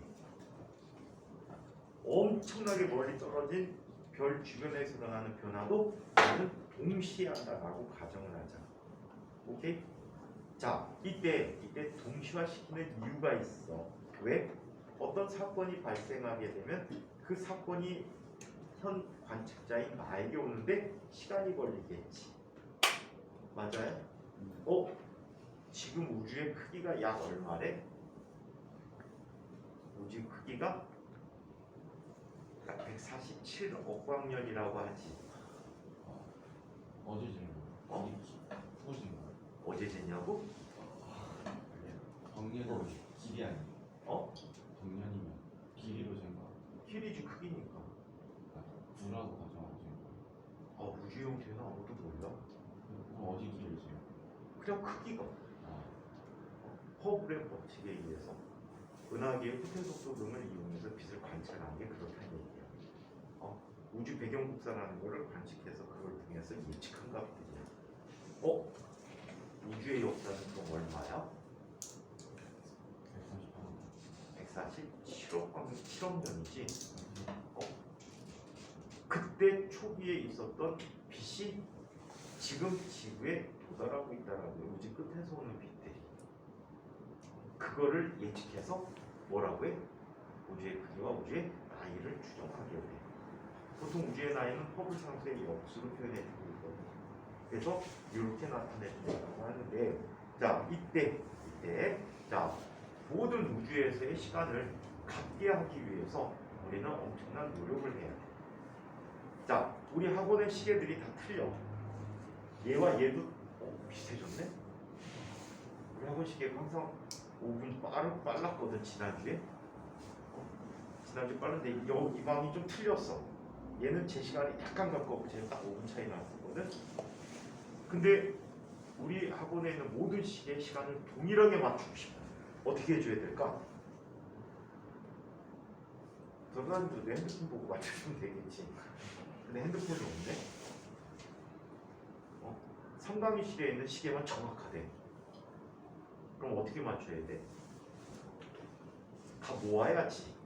엄청나게 멀리 떨어진 별 주변에서 일어나는 변화도 나는 동시에 한다라고 가정을 하자. 오케이? 자, 이때 동시화시키는 이유가 있어. 왜? 어떤 사건이 발생하게 되면 그 사건이 현 관측자인 나에게 오는데 시간이 걸리겠지. 맞아요? 지금 우주의 크기가 약 얼마래? 우주 크기가 약 147억 광년이라고 하지. 어제 진 거. 소진 거. 어제 쟀냐고? 정년은 길이 아니에요. 정년이면 길이로 잰 거. 길이지 크기니까. 두라고 가정하지. 우주 형태는 아무도 몰라. 그럼 어디 길이세요? 그냥 크기가. 아, 허블의 법칙에 의해서 은하계의 후퇴 속도 등을 이용해서 빛을 관찰하는 게 그렇다는 얘기야. 우주 배경 복사라는 거를 관측해서 그걸 통해서 예측한 값들이야. 우주의 역사는 그럼 얼마야? 147억 7억 년이지. 그때 초기에 있었던 빛이 지금 지구에 도달하고 있다는 거예요. 우주 끝에서 오는 빛들이. 그거를 예측해서 뭐라고 해? 우주의 크기와 우주의 나이를 추정하게 돼. 보통 우주의 나이는 허블 상수의 역수로 표현해주고 있거든요. 그래서 이렇게 나타내준다고 하는데, 자 이때 자 모든 우주에서의 시간을 갖게 하기 위해서 우리는 엄청난 노력을 해야 돼. 자 우리 학원의 시계들이 다 틀려. 얘와 얘도 비슷해졌네. 우리 학원 시계가 항상 5분 빨랐거든 지난주에. 지난주에 빠른데 이 방이 좀 틀렸어. 얘는 제 시간이 약간 가까웠고 쟤는 딱 5분 차이 났었거든. 근데 우리 학원에 있는 모든 시계의 시간을 동일하게 맞추고 싶어. 어떻게 해줘야 될까? 전화님도 내 핸드폰 보고 맞춰주면 되겠지. 근데 핸드폰이 없네. 삼강실에 있는 시계만 정확하대. 그럼 어떻게 맞춰야 돼? 다 모아야지.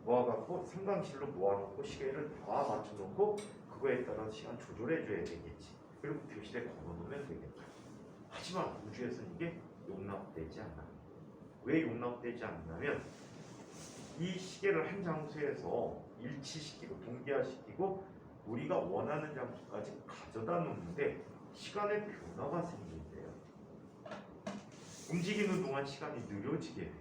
모아갖고 삼강실로 모아놓고 시계를 다 맞춰놓고 그거에 따라 시간 조절해줘야 되겠지. 그리고 교실에 걸어놓으면 되겠다. 하지만 우주에서는 이게 용납되지 않아. 왜 용납되지 않냐면 이 시계를 한 장소에서 일치시키고 동기화시키고 우리가 원하는 장소까지 가져다 놓는데 시간의 변화가 생긴대요. 움직이는 동안 시간이 느려지게 돼.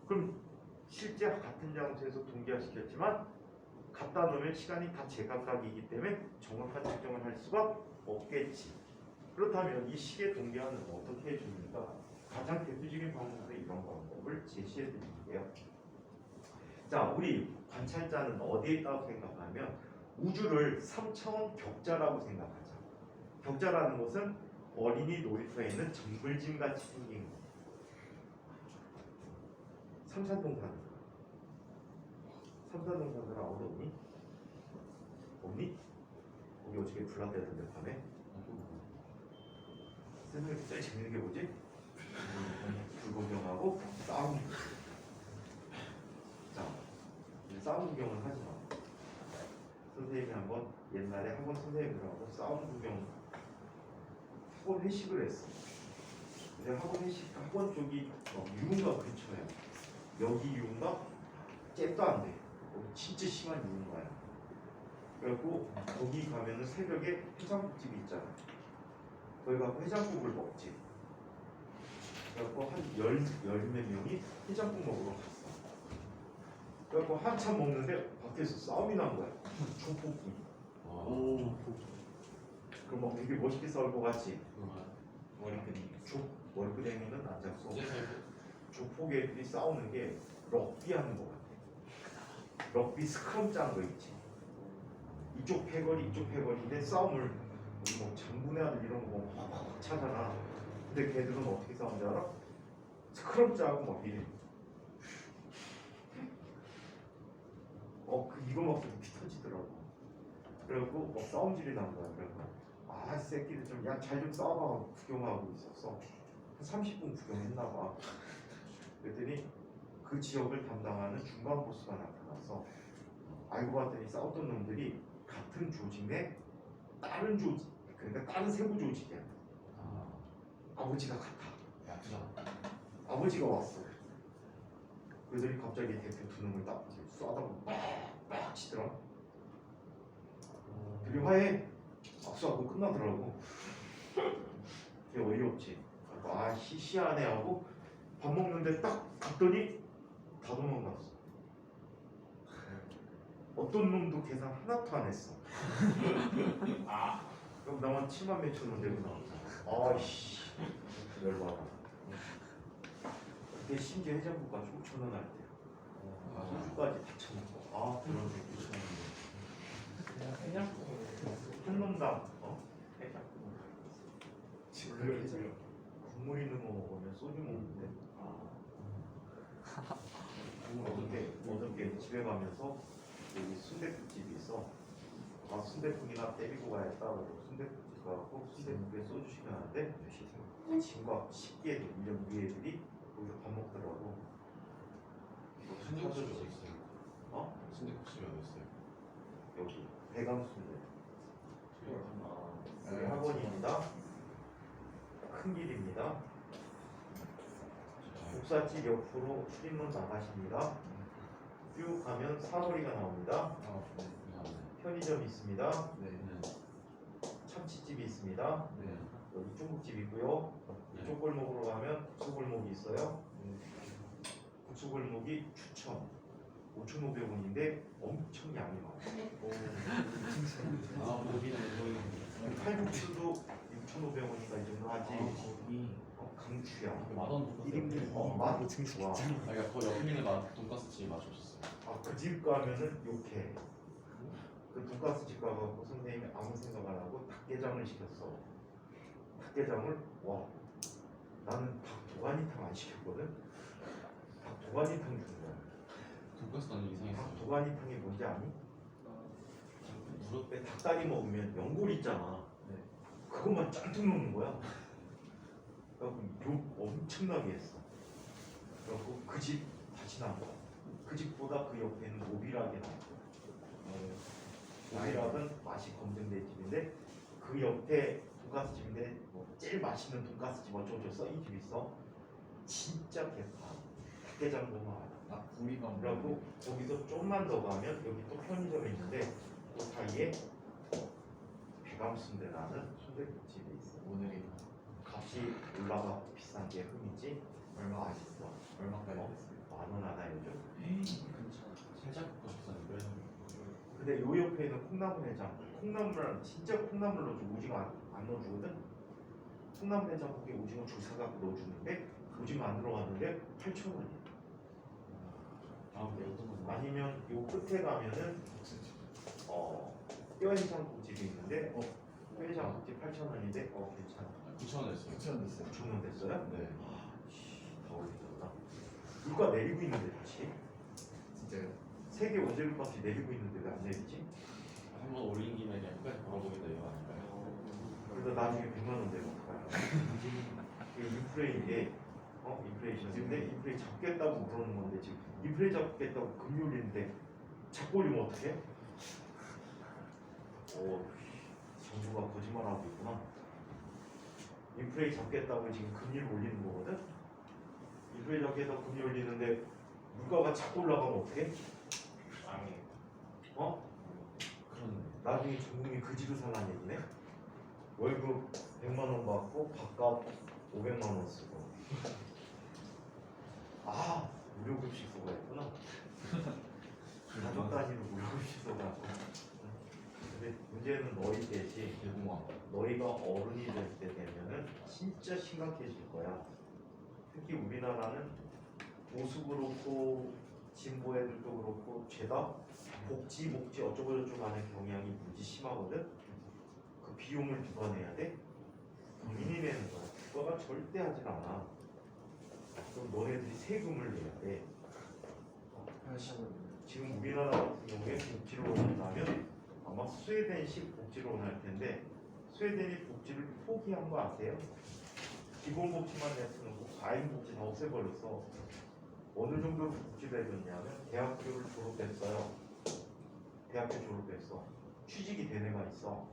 그럼 실제 같은 장소에서 동기화시켰지만 갖다 놓으면 시간이 다 제각각이기 때문에 정확한 측정을 할 수가 없겠지. 그렇다면 이 시계 동기화는 어떻게 해줍니까? 가장 대표적인 방법으로 이런 방법을 제시해 드릴게요. 자, 우리 관찰자는 어디에 있다고 생각하면 우주를 3차원 격자라고 생각하자. 격자라는 것은 어린이 놀이터에 있는 정글짐 같이 생긴 거. 삼산동산. 삼산동산들 아무도 없니? 없니? 우리 어저께 불났대던데 밤에. 선생님이 제일 재밌는 게 뭐지? 불구경하고 싸움. 자, 싸움 구경을 하지 마. 선생님이 한번 옛날에 학원 선생님들하고 싸움 구경 학원 회식을 했어. 근데 학원 쪽이 유흥가 근처야. 여기 유흥가 잽도 안 돼. 진짜 심한 유흥가야. 그래갖고 거기 가면은 새벽에 해장국집이 있잖아. 거기 가서 해장국을 먹지. 그래갖고 한 열 몇 명이 해장국 먹으러 갔어. 그래갖고 한참 먹는데 밖에서 싸움이 난 거야. 조폭이. 그럼 막 되게 멋있게 싸울 것 같지? 머리끈이. 머리끄댕이는 안 잡고 조폭 애들이 싸우는 게 럭비 하는 것 같아. 럭비 스크럼 짠 거 있지. 이쪽 패거리 이쪽 패거리인데 싸움을 우리 뭐 장군의 아들 이런 거 막 확 차잖아. 근데 걔들은 어떻게 싸우는지 알아? 스크럼 짜고 막 이래. 이거 막 피 터지더라고. 그래갖고 막 싸움질이 난 거야. 그래서 이 새끼들 좀 잘 좀 싸워봐 구경하고 있었어. 한 30분 구경했나 봐. 그랬더니 그 지역을 담당하는 중간 보스가 나타났어. 알고 봤더니 싸웠던 놈들이 같은 조직 내 다른 조직, 그러니까 다른 세부 조직이야. 아버지가 같아. 야투자. 아버지가 왔어. 그들이 갑자기 대표 두 놈을 딱 쏴다가 빡 치더라. 되게 화해. 악수하고 끝나더라고. 되게 어이없지. 시시하네 하고 밥 먹는데 딱 갔더니 다 도망갔어. 어떤 놈도 계산 하나도 안 했어. 그럼 나만 7만 몇천 원 내고 나왔잖아. 아이씨 열받아. 그때 심지어 해장국가 5,000원 할 때. 소주까지 다 처먹고. 아, 그런 게 그냥 한 놈당 지금 국물 있는 거 먹으면 소주 먹는데. 어저께 집에 가면서 여기 순댓국집이 있어. 아, 순댓국이나 때리고 가야겠다. 그러고 순댓국집 가고 순댓국에 소주 시켰는데 친구가 10개 이런 우리 애들이 거기서 밥 먹더라고. 순대국집이 어디 있어요? 어? 순대국집이 어디 있어요? 여기 대강순대. 저희 여기 학원입니다. 큰 길입니다. 국사집 옆으로 출입문 나가십니다. 쭉 가면 사거리가 나옵니다. 편의점 있습니다. 참치집이 있습니다. 여기 중국집 있고요. 이쪽 골목으로 가면 국수골목이 있어요. 국수골목이 추천 5,500원인데 엄청 양이 많아요. 칼국수도 6,500원이니까 이 정도 하지. 강추야. 맛원 1인분 맛 좋아. 그러니까 그 옆에 있는 돈가스집이 맛있었어요. 아, 그 집 가면은 욕해. 그 돈가스 집 가갖고 선생님이 아무 생각 안 하고 닭게장을 시켰어. 닭게장을 와, 나는 닭 도가니탕 안 시켰거든. 닭 도가니탕 준 거야. 돈가스 나는 닭 이상했어요. 도가니탕이 뭔지 아니? 무릎에 닭다리 먹으면 연골 있잖아. 그것만 짠뜩 넣는 거야. 그래갖고 욕 엄청나게 했어. 그래갖고 그 집 다시 나온 거야. 그 집보다 그 옆에 있는 오비락이 나왔고. 오비락은 맛이 검증된 집인데 그 옆에 돈가스 집인데 뭐 제일 맛있는 돈가스 집 어쩌고 써 이 집 있어. 진짜 개파. 닭게장 보면 알아. 구이가 그리고 거기서 좀만 더 가면 여기 또 편의점이 있는데 그 사이에 배감순대라는 순대국집이 있어. 오늘이 값이 올라가 비싼 게 흠이지. 얼마 맛있어. 얼마까지 어? 됐어요? 10,000원 하나 요즘. 살짝 비쌌는데 근데 요 옆에 있는 콩나물 해장. 콩나물은 진짜 콩나물 넣어주고 오징어 안 넣어주거든. 콩나물 해장국에 오징어 줄 사갖고 넣어주는데 오징어 안 들어갔는데 8,000원이야. 아니면 요 끝에 가면은 뼈해장국집이 있는데 뼈해장국집 8,000원인데 괜찮아. 9,000원 했어요. 9,000원 됐어요? 네. 더 올리겠다. 물가 내리고 있는데 다시 진짜요? 세계 원재료값이 내리고 있는데 왜 안 내리지? 한번 올린 김에 그냥 끝까지 걸어보겠다 이거 아닐까요? 그러다 나중에 100만 원 되고 어떡하냐. 이게 인플레인데 인플레이션인데 인플레이 잡겠다고 그러는 건데 지금 인플레이 잡겠다고 금리 올리는데 자꾸 올리면 어떡해? 정부가 거짓말하고 있구나. 인플레이 잡겠다고 지금 금리를 올리는 거거든? 인플레이 잡겠다고 금리 올리는데 물가가 자꾸 올라가면 어떡해? 그런 나중에 전국민 그지로 살라는 얘기네? 월급 100만 원 받고 밥값 500만 원 쓰고 무료급식 써가 있구나. 가족 단위로 무료급식 써가. 근데 문제는 너희 대신 대공황. 너희가 어른이 될 때 되면은 진짜 심각해질 거야. 특히 우리나라는 보수 그렇고 진보 애들도 그렇고 죄다 복지 어쩌고 저쩌고 하는 경향이 무지 심하거든. 그 비용을 누가 내야 돼? 국민이 내는 거야. 국가가 절대 하질 않아. 그럼 너네들이 세금을 내야 돼. 지금 우리나라 같은 경우에 복지를 원한다면 아마 스웨덴식 복지를 원할 텐데 스웨덴이 복지를 포기한 거 아세요? 기본 복지만 내쓰고 과잉 복지 다 없애버렸어. 어느 정도로 복지를 해줬냐면 대학교를 졸업했어요. 대학교 졸업했어. 취직이 된 애가 있어.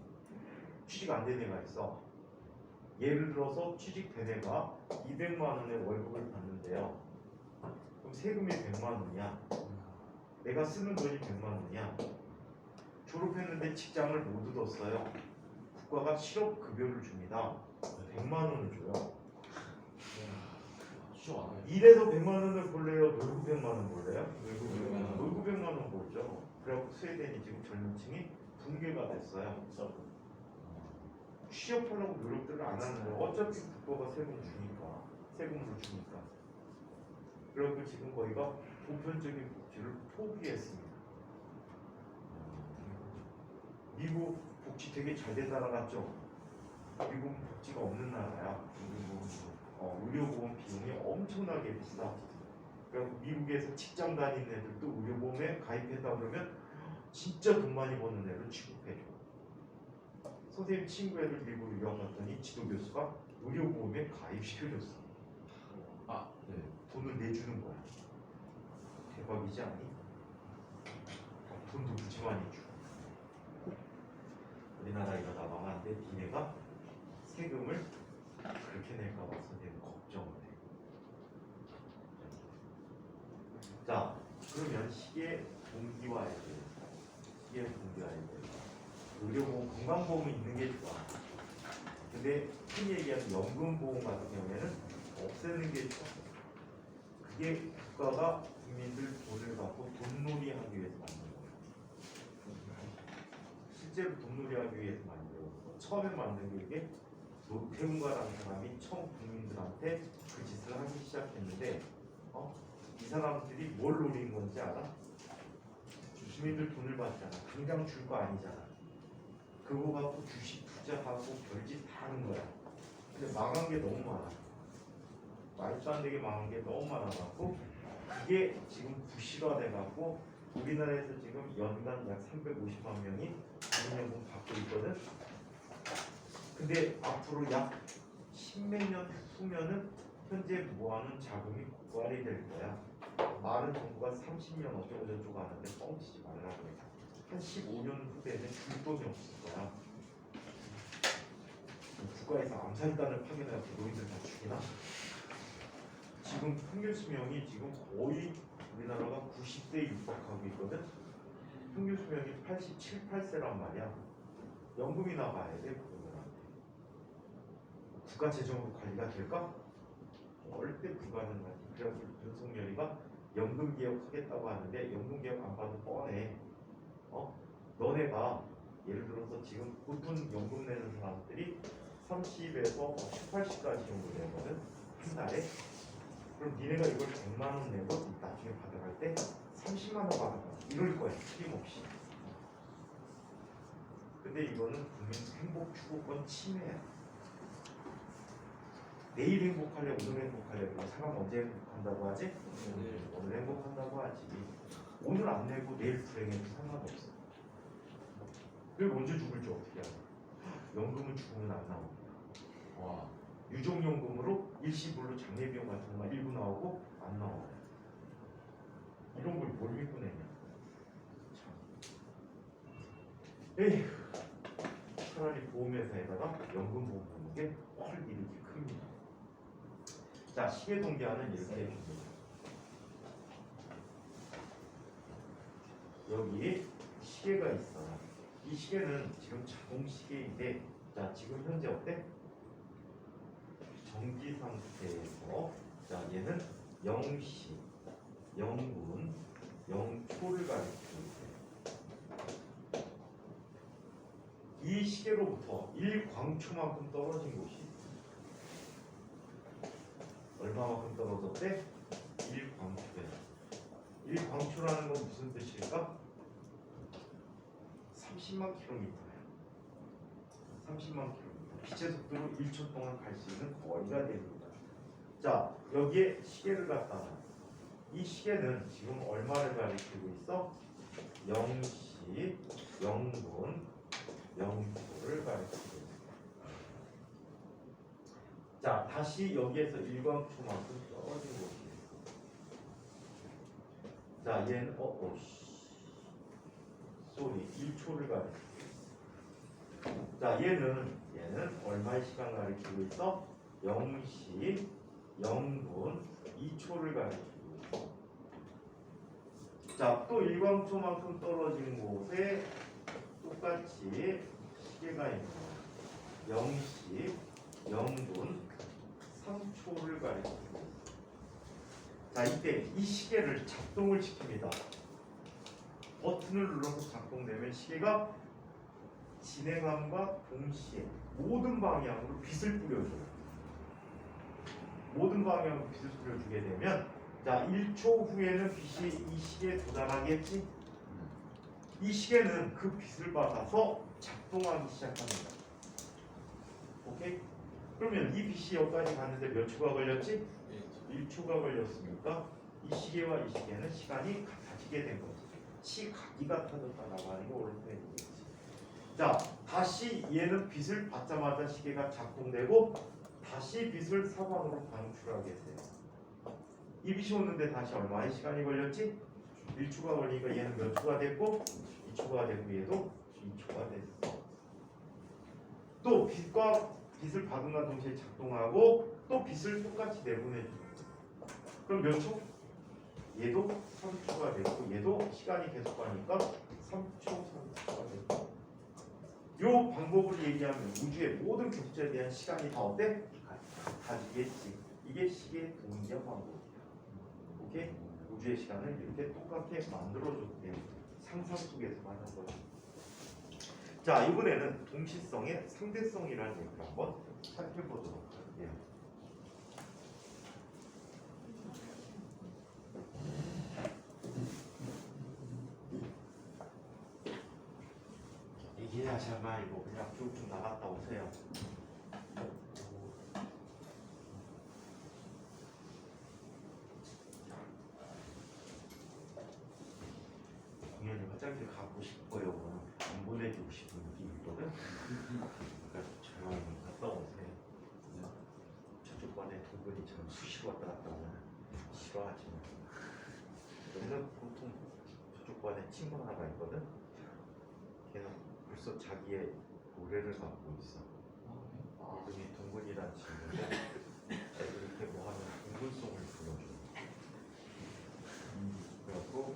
취직 안 된 애가 있어. 예를 들어서 취직된 애가 200만 원의 월급을 받는데요. 그럼 세금이 100만 원이야. 내가 쓰는 돈이 100만 원이야. 졸업했는데 직장을 못 얻었어요. 국가가 실업급여를 줍니다. 100만 원을 줘요. 수저 많아요. 이래서 100만 원을 볼래요? 놀고 100만 원 볼래요? 놀고 100만 원 보죠. 그래갖고 스웨덴이 지금 젊은 층이 붕괴가 됐어요. 취업하려고 노력들을 안 하는 거예요. 어차피 국가가 세금을 주니까. 그래갖고 지금 거기가 보편적인 복지를 포기했습니다. 미국 복지 되게 잘 된 나라 같죠? 미국은 복지가 없는 나라야. 의료보험 비용이 엄청나게 비싸. 그러니까 미국에서 직장 다니는 애들도 의료보험에 가입했다 그러면 진짜 돈 많이 버는 애를 취급해줘. 선생님 친구 애들 미국 유학 갔더니 지도 교수가 의료보험에 가입시켜줬어. 네. 돈을 내주는 거야. 대박이지 않니? 돈도 무지 많이 줘. 우리나라 이러다 망한데 니네가 세금을 그렇게 낼까 봐 선생님 걱정을 해. 자, 그러면 시계 동기화에 대해서 의료보험, 건강보험은 있는 게 좋아. 근데 흔히 얘기하는 연금보험 같은 경우에는 없애는 게 좋아. 그게 국가가 국민들 돈을 받고 돈놀이 하기 위해서 만든 거예요. 실제로 돈놀이 하기 위해서 만들었고 처음에 만든 게 이게 노태운가라는 사람이 처음 국민들한테 그 짓을 하기 시작했는데 이 사람들이 뭘 노린 건지 알아? 주민들 돈을 받잖아. 당장 줄 거 아니잖아. 그거 갖고 주식 투자하고 별짓 다 하는 거야. 근데 망한 게 너무 많아. 말도 안 되게 망한 게 너무 많아갖고 그게 지금 부실화돼갖고 우리나라에서 지금 연간 약 350만 명이 국민연금 받고 있거든. 근데 앞으로 약 10몇 년 후면은 현재 모아놓은 자금이 고갈이 될 거야. 말은 정부가 30년 어쩌고 저쩌고 하는데 뻥치지 말라고 해. 한 15년 후에는 줄 돈이 없을 거야. 국가에서 암살단을 파견해갖고 너희들 다 죽이나? 지금 평균 수명이 지금 거의 우리나라가 90세에 육박하고 있거든. 평균 수명이 87, 8세란 말이야. 연금이 나가야 돼. 그러면 국가 재정으로 관리가 될까? 절대 불가능하지. 그래서 윤석열이가 연금 개혁하겠다고 하는데 연금 개혁 안 봐도 뻔해. 너네가 예를 들어서 지금 보통 연금 내는 사람들이 30에서 18시까지 정도 내거든. 한 달에. 그럼 니네가 이걸 100만 원 내고 나중에 받아갈 때 30만 원 받아가. 이럴 거야. 틀림없이. 근데 이거는 국민 행복 추구권 침해야. 내일 행복할래, 오늘 행복할래. 그럼 사람 언제 행복한다고 하지? 오늘 행복한다고 하지. 오늘 안 내고 내일 불행해도 상관없어. 그리고 언제 죽을지 어떻게 알아? 연금은 죽으면 안 나옵니다. 와, 유족연금으로 일시불로 장례비용 같은 거 일부 나오고 안 나와요. 이런 걸 뭘 믿고 내냐? 참. 에휴, 차라리 보험회사에다가 연금 보험 하는 게 훨 이득이 큽니다. 자, 시계동기화는 이렇게 해줍니다. 여기 시계가 있어. 이 시계는 지금 자동 시계인데, 자, 지금 현재 어때? 정지 상태에서, 자, 얘는 0시, 0분, 0초를 가리키고 있어요. 이 시계로부터 1광초만큼 떨어진 곳이 얼마만큼 떨어졌대? 1광초에. 1광초라는 건 무슨 뜻일까? 30만 킬로미터야. 30만 킬로미터. 빛의 속도로 1초 동안 갈 수 있는 거리가 됩니다. 자, 여기에 시계를 갖다 놔. 이 시계는 지금 얼마를 가리키고 있어? 0시, 0분, 0초를 가리키고 있어. 자, 다시 여기에서 1광초만큼 떨어진 곳이에요. 자, 얘는 쏘리 1초를 가리키고 있어. 자, 얘는 얼마의 시간 가리키고 있어? 0시, 0분, 2초를 가리키고 있어. 자, 또 1광초만큼 떨어진 곳에 똑같이 시계가 있는 거야. 0시, 0분, 3초를 가리키고 있어. 자, 이때 이 시계를 작동을 시킵니다. 버튼을 눌러서 작동되면 시계가 진행함과 동시에 모든 방향으로 빛을 뿌려줘요. 모든 방향으로 빛을 뿌려주게 되면 자, 1초 후에는 빛이 이 시계에 도달하겠지? 이 시계는 그 빛을 받아서 작동하기 시작합니다. 오케이? 그러면 이 빛이 여기까지 갔는데 몇 초가 걸렸지? 1초가 걸렸으니까 이 시계와 이 시계는 시간이 같아지게 된 거지. 시각이 같아졌다라고 하는 게 옳은 표현이겠지. 자, 다시 얘는 빛을 받자마자 시계가 작동되고 다시 빛을 사방으로 방출하게 돼요. 이 빛이 오는데 다시 얼마의 시간이 걸렸지? 1초가 걸리니까 얘는 몇 초가 됐고 2초가 되고 얘도 2초가 됐어. 또 빛을 받은과 동시에 작동하고 또 빛을 똑같이 내보내줍니다. 그럼 몇 초? 얘도 3초가 됐고 얘도 시간이 계속 가니까 3초, 3초가 됐고 요 방법을 얘기하면 우주의 모든 격자에 대한 시간이 다 어때? 같아지겠지. 이게 시계 동기화 방법이야. 오케이? 우주의 시간을 이렇게 똑같게 만들어줬대요. 상상 속에서 하는 거죠. 자, 이번에는 동시성의 상대성이라는 얘기를 한번 살펴보도록 할게요. 얘기하지 말고 그냥 쭉쭉 나갔다 오세요. 공연이 화장실 가고 싶어요. 안 보내주고 싶은 느낌이거든. 그러니까 조용히 갔다 오세요. 저쪽 반에 동근이 참 수시로 왔다 갔다 오면 싫어하지만 여기는 보통 저쪽 반에 친구 하나가 있거든. 걔는 벌써 자기의 노래를 갖고 있어. 이름이 동근이라는 친구인데 애들이 이렇게 뭐 하면 동근송을 불러줘. 그래갖고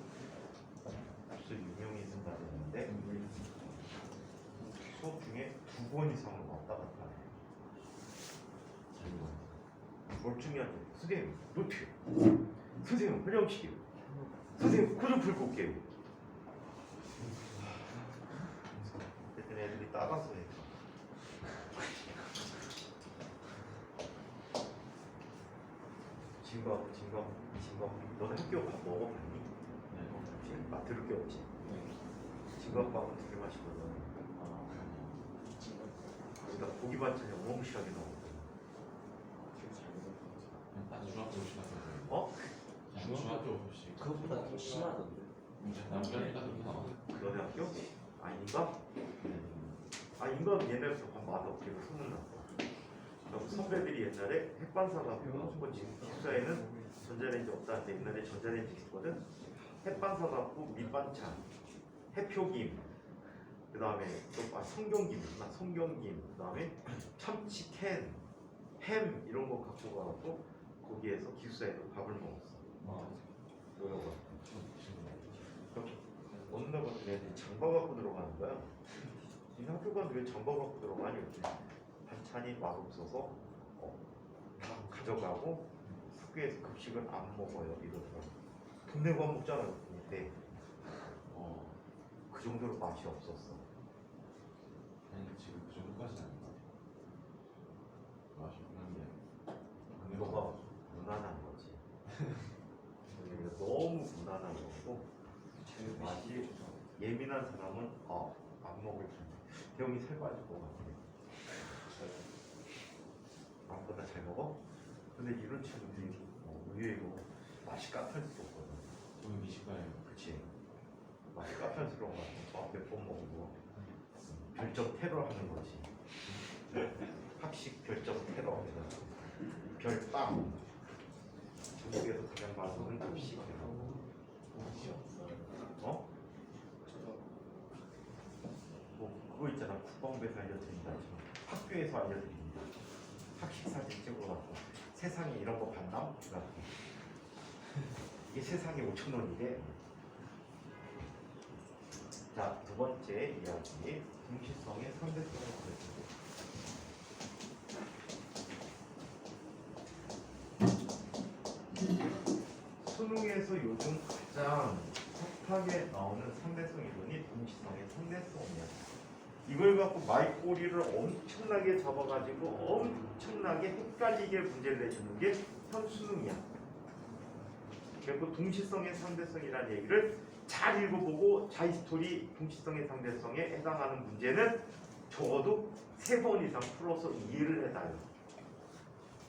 벌써 유명해진 다녔는데 수업 중에 2번 이상을 왔다 갔다 해. 멀쩡하게 선생님 노트 선생님 화장실 선생님 코좀 풀고 올게요. 그랬더니 애들이 따라서 해. 진검 너네 학교 밥 먹어봤니? 혹시 들을 게 없지? 진검밥은 되게 맛있거든. 거기다 고기 반찬이 어마무시하게 나오거든. 중학교 50시 어? 중학교 50시 그것보다 좀 심하던데. 남편이가 그렇게 나와. 너네 학교? 아닌가? 아닌가? 얘네들 밥 맛없기로 소문났어. 선배들이 옛날에 햇반사갖고 지금 기숙사에는 전자레인지 없다는데 옛날에 전자레인지 있었거든. 햇반사갖고 밑반찬, 해표김, 그 다음에 또 성경김이구나. 성경김, 그 다음에 참치캔, 햄 이런 거 갖고 가갖고 거기에서 기숙사에서 밥을 먹었어. 그러고 어느 날 같은 애들이 장바 갖고 들어가는 거야. 이 학교 가는데 왜 장바 갖고 들어가니? 반찬이 맛없어서 다 가져가고 학교에서 급식을 안 먹어요. 이러더라고. 돈 내고 안 먹잖아. 근데 그 정도로 맛이 없었어. 아니 지금 그 정도까지는 아닌 것 같아. 맛이 없는 게 너가 무난한 거지. 너무 무난한 거고 맛이 예민한 사람은 안 먹을 텐데. 대형이 살 빠질 것 같아. 나보다 잘 먹어? 근데 이런 친구들이 의외로 맛이 까탈스럽거든. 저는 미식가예요. 그치? 맛이 까탈스러운 거 같아. 몇 번 먹고 별점 테러 하는 거지. 학식 별점 테러. 별빵. 중국에서 가장 맛없는 급식. 어? 뭐 그거 있잖아. 국방부에서 알려드린다. 학교에서 알려드립니다. 학식 사진 찍어갖고 세상에 이런 거 봤나? 이게 세상에 5,000원이래. 자, 두 번째 이야기. 동시성의 상대성을 보여줍니다. 수능에서 요즘 가장 핫하게 나오는 상대성 이론이 동시성의 상대성이야. 이걸 갖고 말꼬리를 엄청나게 잡아가지고 엄청나게 헷갈리게 문제를 내주는 게 현수능이야. 그리고 동시성의 상대성이라는 얘기를 잘 읽어보고 자이스토리 동시성의 상대성에 해당하는 문제는 적어도 3번 이상 풀어서 이해를 해놔요.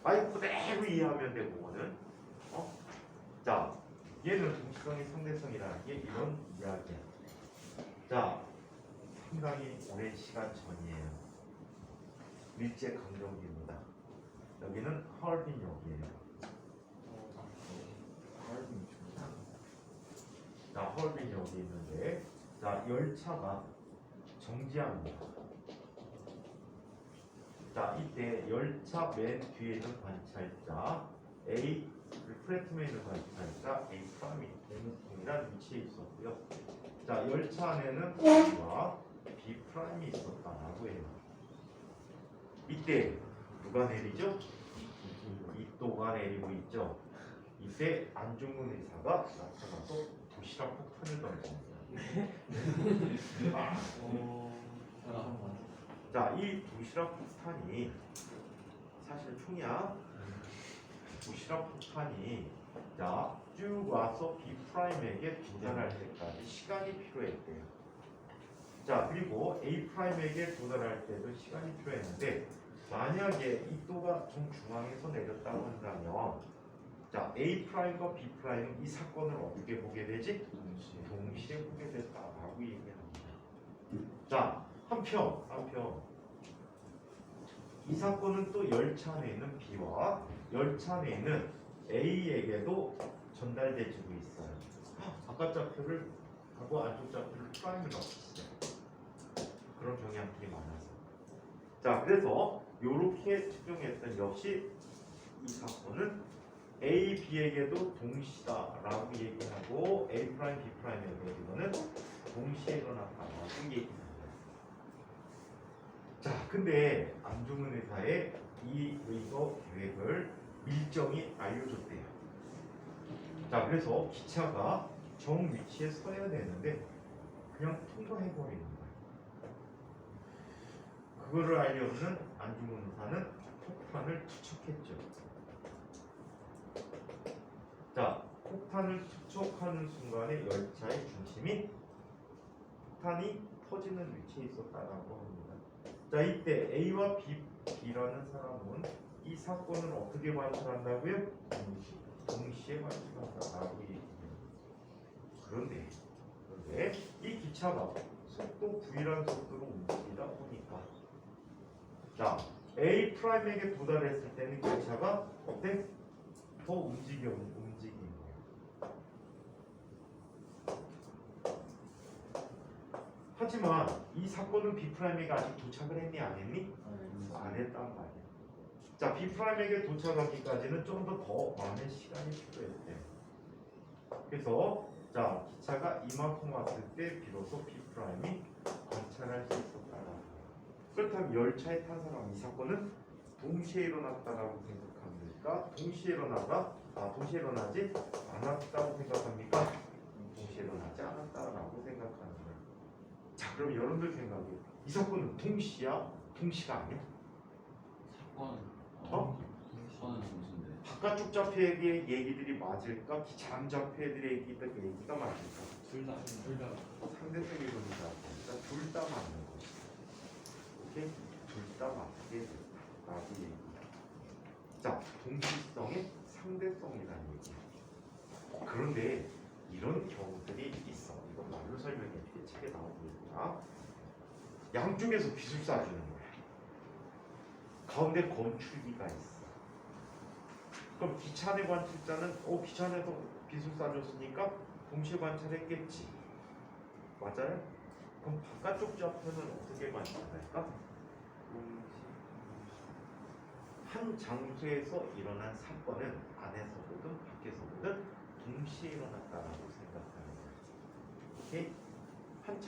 아예 그대로 이해하면 돼 그거는. 자, 얘는 동시성의 상대성이라는 게 이런 이야기야. 자, 상당히 오랜 시간 전이에요. 일제 강점기입니다. 여기는 하얼빈역이에요. 자, 하얼빈역이 있는데, 자, 열차가 정지합니다. 자, 이때 열차 맨 뒤에 있는 관찰자 A, 플랫폼에 있는 관찰자 A 프라임이 동이란 위치에 있었고요. 자, 열차 안에는 B와 B 프라임이 있었다라고 해요. 이때 누가 내리죠? 이또가 내리고 있죠. 이때 안중근 의사가 나타나서 도시락 폭탄을 던집니다. 자, 이 도시락 폭탄이 사실 총이야. 도시락 폭탄이 자, 쭉 와서 B 프라임에게 도달할 때까지 시간이 필요했대요. 자, 그리고 A 프라임에게 도달할 때도 시간이 필요했는데 만약에 이 또가 정중앙에서 내렸다고 한다면 자, A 프라임과 B 프라임은 이 사건을 어떻게 보게 되지? 동시에 보게 됐다라고 얘기합니다. 자, 한편 이 사건은 또 열차 안에 있는 B와 열차 안에 있는 A에게도 전달되지고 있어요. 바깥 좌표를 하고 안쪽 좌표를 프라임을 넣었어요. 그런 경향들이 많아서. 자, 그래서 이렇게 측정했던 역시 이 사건은 A, B에게도 동시다라고 얘기하고 A 프라임, B 프라임에게는 동시에 일어났다라고 얘기합니다. 자, 근데 안중근 의사의 이 의거 계획을 일정이 알려줬대요. 자, 그래서 기차가 정 위치에 서야 되는데 그냥 통과해버리는 거예요. 그거를 알려주는 안중근 의사는 폭탄을 투척했죠. 자, 폭탄을 투척하는 순간에 열차의 중심이 폭탄이 터지는 위치에 있었다라고 합니다. 자, 이때 A와 B라는 사람은 이 사건을 어떻게 관찰한다고요? 동시에 관찰한다라고 얘기해요. 그런데 이 기차가 속도 V라는 속도로 움직이다 보니까 자, A 프라임에게 도달했을 때는 기차가 어때? 더 움직이는 거예요. 하지만 이 사건은 B 프라임에게 아직 도착을 했니 안 했니? 안 했단 말이야. 자, B 프라임에게 도착하기까지는 좀 더 많은 시간이 필요했대. 그래서 자, 기차가 이만큼 왔을 때 비로소 B 프라임이 관찰할 수 있었다. 그렇다면 열차에 탄 사람 이 사건은 동시에 일어났다라고 생각합니까? 동시에 일어나지 않았다고 생각합니까? 동시에 일어나지 않았다라고 생각하는 거예요. 자, 그럼 여러분들 생각에 이 사건은 동시야? 동시가 아니야? 사건은 동시인데. 바깥쪽 좌표의 얘기들이 맞을까? 기차 안 좌표들의 얘기가 맞을까? 둘 다. 상대적 이론이다 보니까 둘 다 맞는 거지. 오케이? 둘 다 맞게 됐다라고 얘기해. 자, 동시성의 상대성이라는 얘기야. 그런데 이런 경우들이 있어. 이건 말로 설명해 줄게. 책에 나오고 있구나. 양쪽에서 기술사 주는 거야. 가운데 검출기가 있어. 그럼 기차 내 관찰자는 기차 내에서 기술사 줬으니까 동시에 관찰했겠지. 맞아요? 그럼 바깥쪽 좌표는 어떻게 관찰할까? 한 장소에서 일어난 사건은 안에서 보든 밖에서 보든 동시에 일어났다라고 생각하는 거예요. 오케이? 한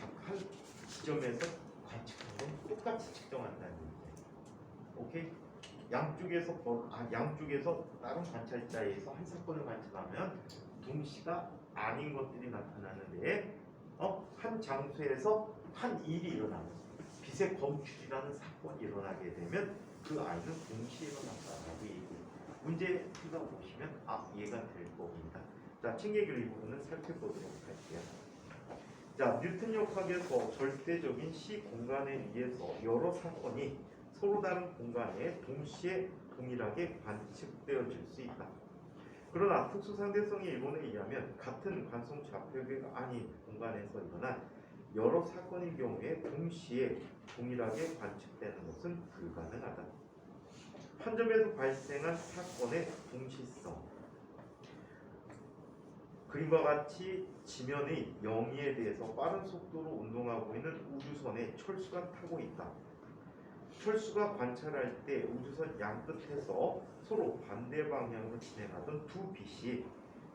지점에서 관측한 건 똑같이 측정한다는 얘기예요. 오케이? 양쪽에서 다른 관찰자에서 한 사건을 관측하면 동시가 아닌 것들이 나타나는데 한 장소에서 한 일이 일어나는 빛의 검출이라는 사건이 일어나게 되면 그 아이는 동시에 일어났다라고 얘기해요. 문제 풀다 보시면 이해가 될 겁니다. 자, 자, 층계기로 이 부분은 살펴보도록 할게요. 자, 뉴턴 역학에서 절대적인 시 공간에 의해서 여러 사건이 서로 다른 공간에 동시에 동일하게 관측되어질 수 있다. 그러나 특수상대성의 일본에 의하면 같은 관성 좌표계가 아닌 공간에서 일어난 여러 사건의 경우에 동시에 동일하게 관측되는 것은 불가능하다. 한 점에서 발생한 사건의 동시성. 그림과 같이 지면의 영위에 대해서 빠른 속도로 운동하고 있는 우주선에 철수가 타고 있다. 철수가 관찰할 때 우주선 양끝에서 서로 반대 방향으로 진행하던 두 빛이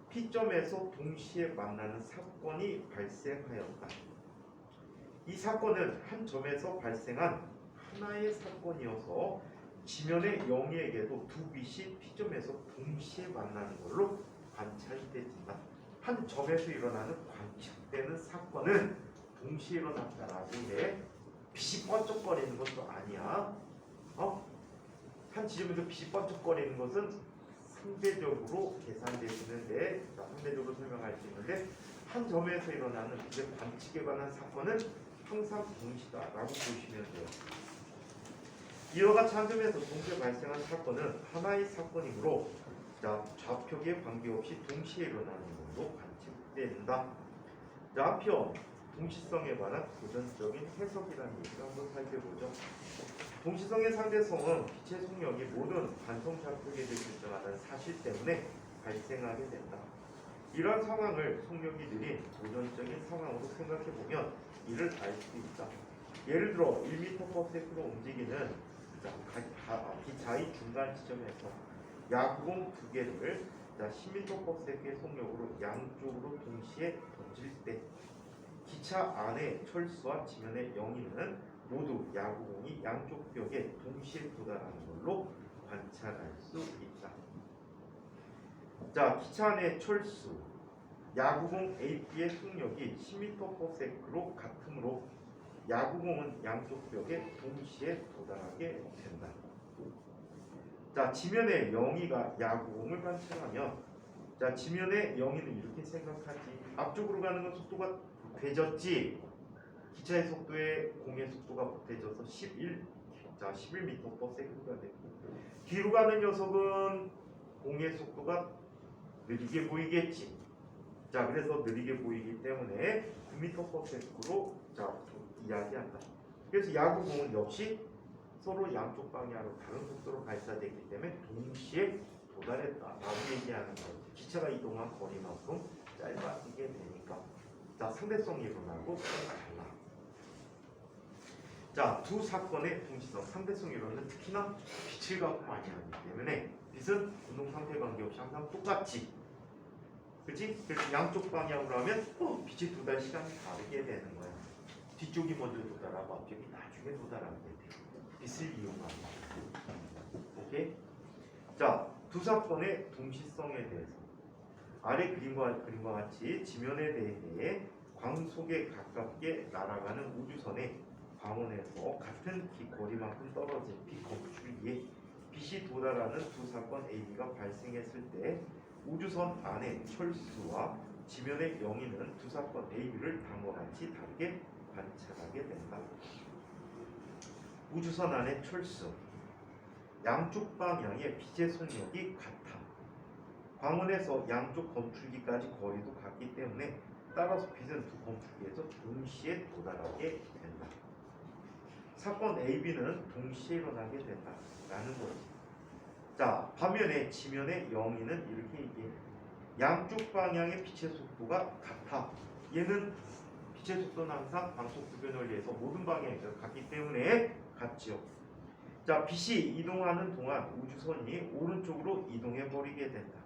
P점에서 동시에 만나는 사건이 발생하였다. 이 사건은 한 점에서 발생한 하나의 사건이어서 지면의 영위에게도 두 빛이 P점에서 동시에 만나는 걸로 관찰되진다. 한 점에서 일어나는 관측되는 사건은 동시에 일어났다라고 해 빛이 번쩍거리는 것도 아니야. 한 지점에서 빛이 번쩍거리는 것은 상대적으로 계산되시는데, 상대적으로 설명할 수 있는데, 한 점에서 일어나는 빛의 관측에 관한 사건은 항상 동시다라고 보시면 돼요. 이와 같이 한 점에서 동시에 발생한 사건은 하나의 사건이므로 좌표계에 관계없이 동시에 일어나는 걸로 관측된다. 자, 한편 동시성에 관한 고전적인 해석이라는 얘기를 한번 살펴보죠. 동시성의 상대성은 빛의 속력이 모든 관성 좌표계를 결정하는 사실 때문에 발생하게 된다. 이러한 상황을 속력이 느린 고전적인 상황으로 생각해보면 이를 알 수 있다. 예를 들어 1m/s로 움직이는 기차의 중간 지점에서 야구공 두 개를 10m/s의 속력으로 양쪽으로 동시에 던질 때 기차 안의 철수와 지면의 영위는 모두 야구공이 양쪽 벽에 동시에 도달하는 걸로 관찰할 수 있다. 자, 기차 안의 철수, 야구공 AP의 속력이 10m/s로 같으므로 야구공은 양쪽 벽에 동시에 도달하게 된다. 자, 지면의 영위가 야구공을 관찰하면, 자, 지면의 영위는 이렇게 생각하지. 앞쪽으로 가는 건 속도가 보태졌지. 기차의 속도에 공의 속도가 보태져서 11m/s가 됐고, 뒤로 가는 녀석은 공의 속도가 느리게 보이겠지. 자, 그래서 느리게 보이기 때문에 9m/s로 이야기한다. 그래서 야구공은 역시 서로 양쪽 방향으로 다른 속도로 발사되기 때문에 동시에 도달했다라고 얘기하는 거예요. 기차가 이동한 거리만큼 짧아지게 되니까. 자, 상대성이 일어나고 달라. 자, 두 사건의 동시성, 상대성 이론은 특히나 빛을 갖고 많이 하기 때문에 빛은 운동 상태 관계없이 항상 똑같지. 그치? 그래서 양쪽 방향으로 하면 빛이 도달 시간이 다르게 되는 거야. 뒤쪽이 먼저 도달하고 앞쪽이 나중에 도달하게 돼. 빛을 이용하는. 오케이? 자, 두 사건의 동시성에 대해서 아래 그림과 같이 지면에 대해 광속에 가깝게 날아가는 우주선에 광원에서 같은 거리만큼 떨어진 빛 검출기에 빛이 도달하는 두 사건 AB가 발생했을 때 우주선 안의 철수와 지면의 영위는 두 사건 AB를 다음과 같이 다르게 관찰하게 된다. 우주선 안의 철수, 양쪽 방향의 빛의 속력이 같아. 광원에서 양쪽 검출기까지 거리도 같기 때문에 따라서 빛은 두 검출기에서 동시에 도달하게 된다. 사건 AB는 동시에 일어나게 된다라는 거지. 자, 반면에 지면의 영위는 이렇게 얘기해. 양쪽 방향의 빛의 속도가 같아. 얘는 빛의 속도는 항상 광속 부변 원리에서 모든 방향에서 같기 때문에 같죠. 자, 빛이 이동하는 동안 우주선이 오른쪽으로 이동해 버리게 된다.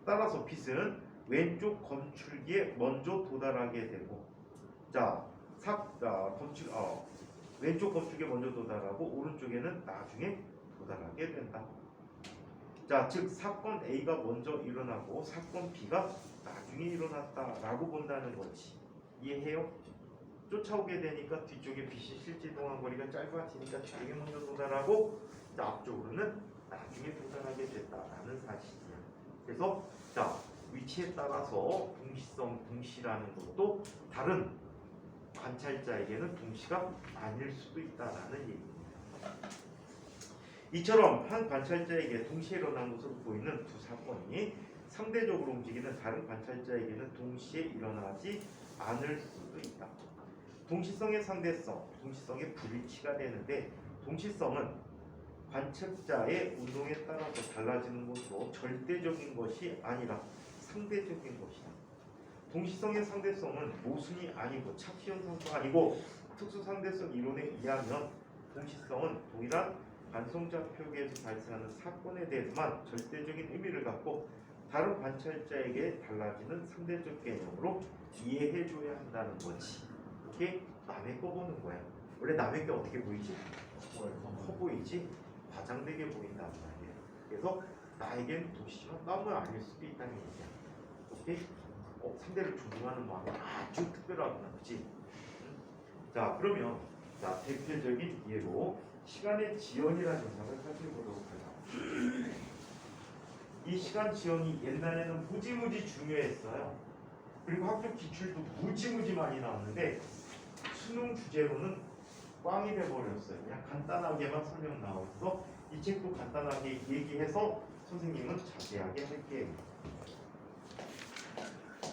따라서 빛은 왼쪽 검출기에 먼저 도달하게 되고, 왼쪽 검출기에 먼저 도달하고 오른쪽에는 나중에 도달하게 된다. 자, 즉 사건 A가 먼저 일어나고 사건 B가 나중에 일어났다라고 본다는 거지. 이해해요? 쫓아오게 되니까 뒤쪽에 빛이 실제 이동한 거리가 짧아지니까 뒤에 먼저 도달하고, 앞쪽으로는 나중에 도달하게 됐다라는 사실이야. 그래서 위치에 따라서 동시성, 동시라는 것도 다른 관찰자에게는 동시가 아닐 수도 있다라는 얘기입니다. 이처럼 한 관찰자에게 동시에 일어난 것으로 보이는 두 사건이 상대적으로 움직이는 다른 관찰자에게는 동시에 일어나지 않을 수도 있다. 동시성의 상대성, 동시성의 불일치가 되는데 동시성은 관측자의 운동에 따라서 달라지는 것으로 절대적인 것이 아니라 상대적인 것이다. 동시성의 상대성은 모순이 아니고 착시현상도 아니고 특수상대성 이론에 의하면 동시성은 동일한 관성자 표계에서 발생하는 사건에 대해서만 절대적인 의미를 갖고 다른 관찰자에게 달라지는 상대적 개념으로 이해해줘야 한다는 거지. 이게 남의 거 보는 거야. 원래 남의 게 어떻게 보이지? 커 보이지? 과장되게 보인단 말이에요. 그래서 나에겐 동시지만 너무 아닐 수도 있다는 얘기야. 오케이? 상대를 존중하는 마음이 아주 특별하구나, 그치? 자, 그러면 자 대표적인 예로 시간의 지연이라는 현상을 살펴보도록 하자. 이 시간 지연이 옛날에는 무지무지 중요했어요. 그리고 학교 기출도 무지무지 많이 나왔는데 수능 주제로는 꽝이 돼버렸어요. 그냥 간단하게만 설명 나와서 이 책도 간단하게 얘기해서 선생님은 자세하게 할게요.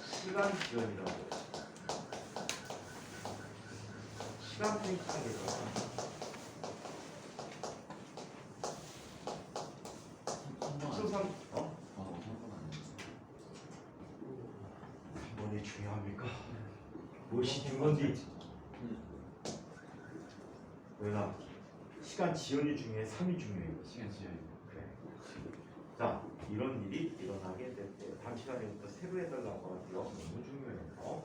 시간 지연이라고 시간 팽창이라고 수상 뭐니 중요합니까? 무엇이 중요한지 왜냐 시간 지연이 중요해 3이 중요해요. 시간 지연이. 그래. 자 이런 일이 일어나게 될 때 다음 시간에부터 새로 해달라고 하고요. 너무 중요해요.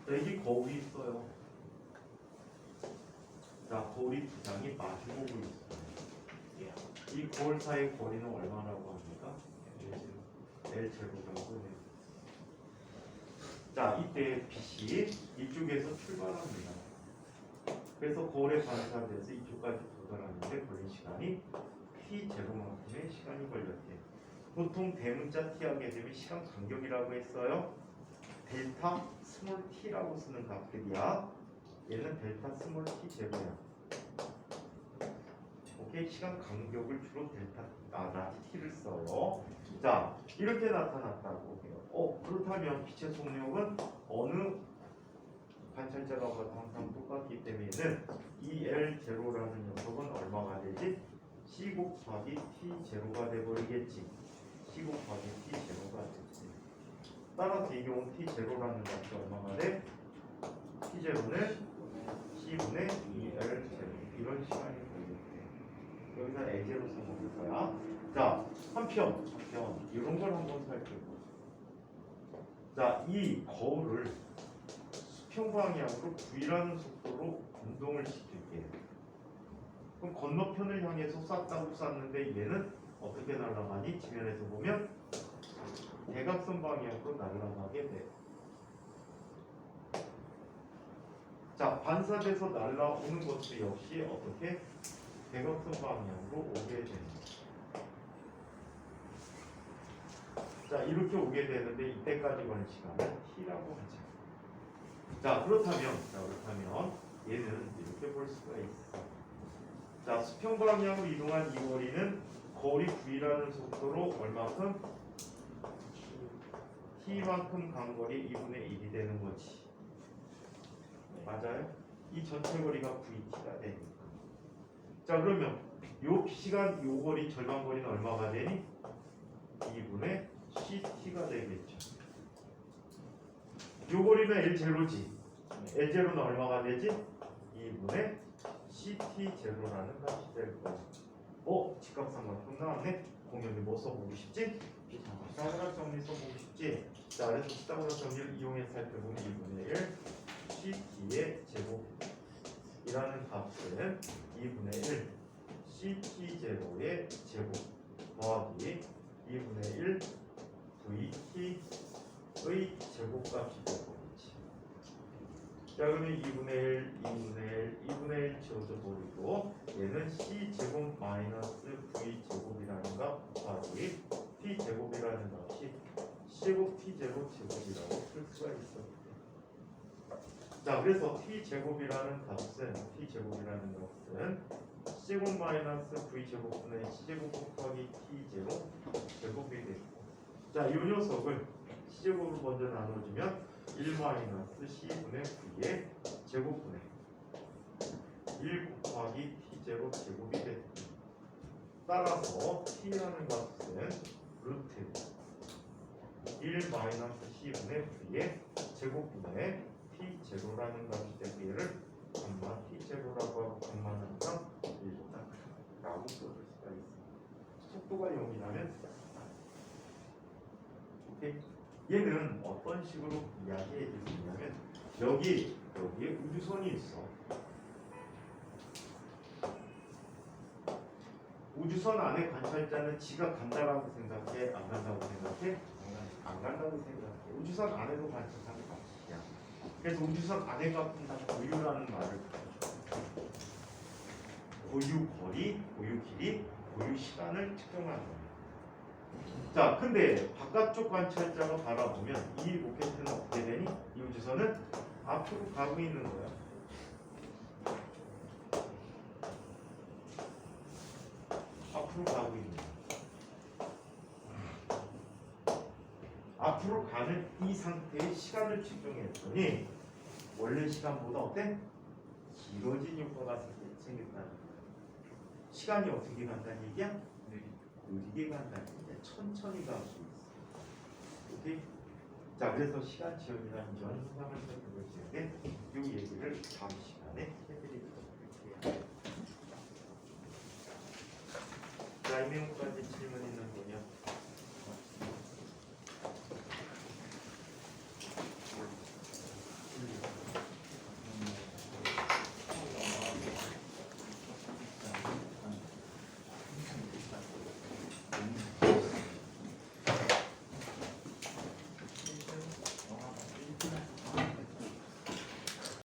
자 여기 거울이 있어요. 자 거울이 두 장이 마주보고 있어요. 이 거울 사이의 거리는 얼마라고 합니까? L 제곱이라고 해요. 자 이때 빛이 이쪽에서 출발합니다. 그래서 거울에 반사돼서 이쪽까지 도달하는데 걸린 시간이 t0만큼의 시간이 걸렸대요. 보통 대문자 t 하게 되면 시간 간격이라고 했어요. 델타 스몰 t라고 쓰는 값들이야. 얘는 델타 스몰 t 제로야. 오케이, 시간 간격을 주로 델타 라지 t를 써요. 자 이렇게 나타났다고 해요. 그렇다면 빛의 속력은 어느 관찰자가 봐도 항상 똑같기 때문에는 이 L0라는 녀석은 얼마가 되지? C 곱하기 T0가 돼버리겠지. C 곱하기 T0가 되지. 따라서 이 경우 T0라는 값이 얼마가 돼? T0는 C분의 2L0 이런 시간이 걸렸대. 여기서 A0 써먹을 거야. 자, 한편 이런 걸 한번 살펴보자. 자, 이 거울을 수평방향으로 V라는 속도로 운동을 시킬게요. 그럼 건너편을 향해서 쐈다고 쐈는데 얘는 어떻게 날아가니? 지면에서 보면 대각선 방향으로 날아가게 돼. 자, 반사돼서 날아오는 것도 역시 어떻게 대각선 방향으로 오게 됩니다. 자, 이렇게 오게 되는데 이때까지 걸린 시간은 t라고 하죠. 자, 그렇다면 얘는 이렇게 볼 수가 있어. 자, 수평 방향으로 이동한 이 거리는 거리 V라는 속도로 얼마큼? t만큼 간 거리 2분의 1이 되는 거지. 맞아요? 이 전체 거리가 VT가 되니까. 자, 그러면 요 시간 요 거리 절반 거리는 얼마가 되니? 2분의 CT가 되겠죠. 요 거리는 L0지. L0는 얼마가 되지? 2분의 CT0라는 값이 될 거야. 직각삼각형 나왔네? 공연이 뭐 써보고 싶지? 피타고라스 정리 써보고 싶지? 자, 그래서 피타고라스 정리를 이용해서 살펴보면 2분의 1 CT의 제곱이라는 값은 2분의 1 CT0의 제곱 더하기 2분의 1 VT의 제곱값이 되겠지. 자, 그러면 2분의 1, 2분의 1, 2분의 1 지워져버리고 얘는 C제곱 마이너스 V제곱이라는 값 더하기 T제곱이라는 값이 C제곱 T제곱 제곱이라고 쓸 수가 있어. 자, 그래서 T제곱이라는 값은 C제곱 마이너스 V제곱분의 C제곱 곱하기 T제곱 제곱이 되고, 자, 이 녀석을 C제곱을 먼저 나눠주면 1 마이너스 C분의 V의 제곱분의 1 곱하기 T제곱 제곱이 되고, 따라서 T라는 값은 루트 1 마이너스 C분의 V의 제곱분의 T제로라는 값이 되고, 얘를 gamma T제로라고 하고 gamma는 항상 1보다 라고 써줄 수가 있습니다. 속도가 0이라면 오케이? 얘는 어떤 식으로 이야기해 줄 수 있냐면, 여기에 우주선이 있어. 우주선 안에 관찰자는 지가 간다라고 생각해? 안 간다고 생각해? 안 간다고 생각해. 우주선 안에도 관찰자는 같이야. 그래서 우주선 안에 값은 다 고유라는 말을 고유 거리, 고유 길이, 고유 시간을 측정하는 거야. 자, 근데 바깥쪽 관찰자가 바라보면 이 로켓은 어떻게 되니? 이 우주선은 앞으로 가고 있는 거야. 앞으로 가고 있는 거야. 앞으로 가는 이 상태의 시간을 측정했더니 원래 시간보다 어때? 길어진 효과가 생겼다는 거야. 시간이 어떻게 간다는 얘기야? 느리게 간다는 얘기야. 천천히 가고 있어. 오케이? 자, 그래서 시간 지연이라는 현상을 살펴볼 텐데 이 얘기를 다음 시간에 해드리도록 할게요. 자, 이 내용까지 질문 있는 분이요?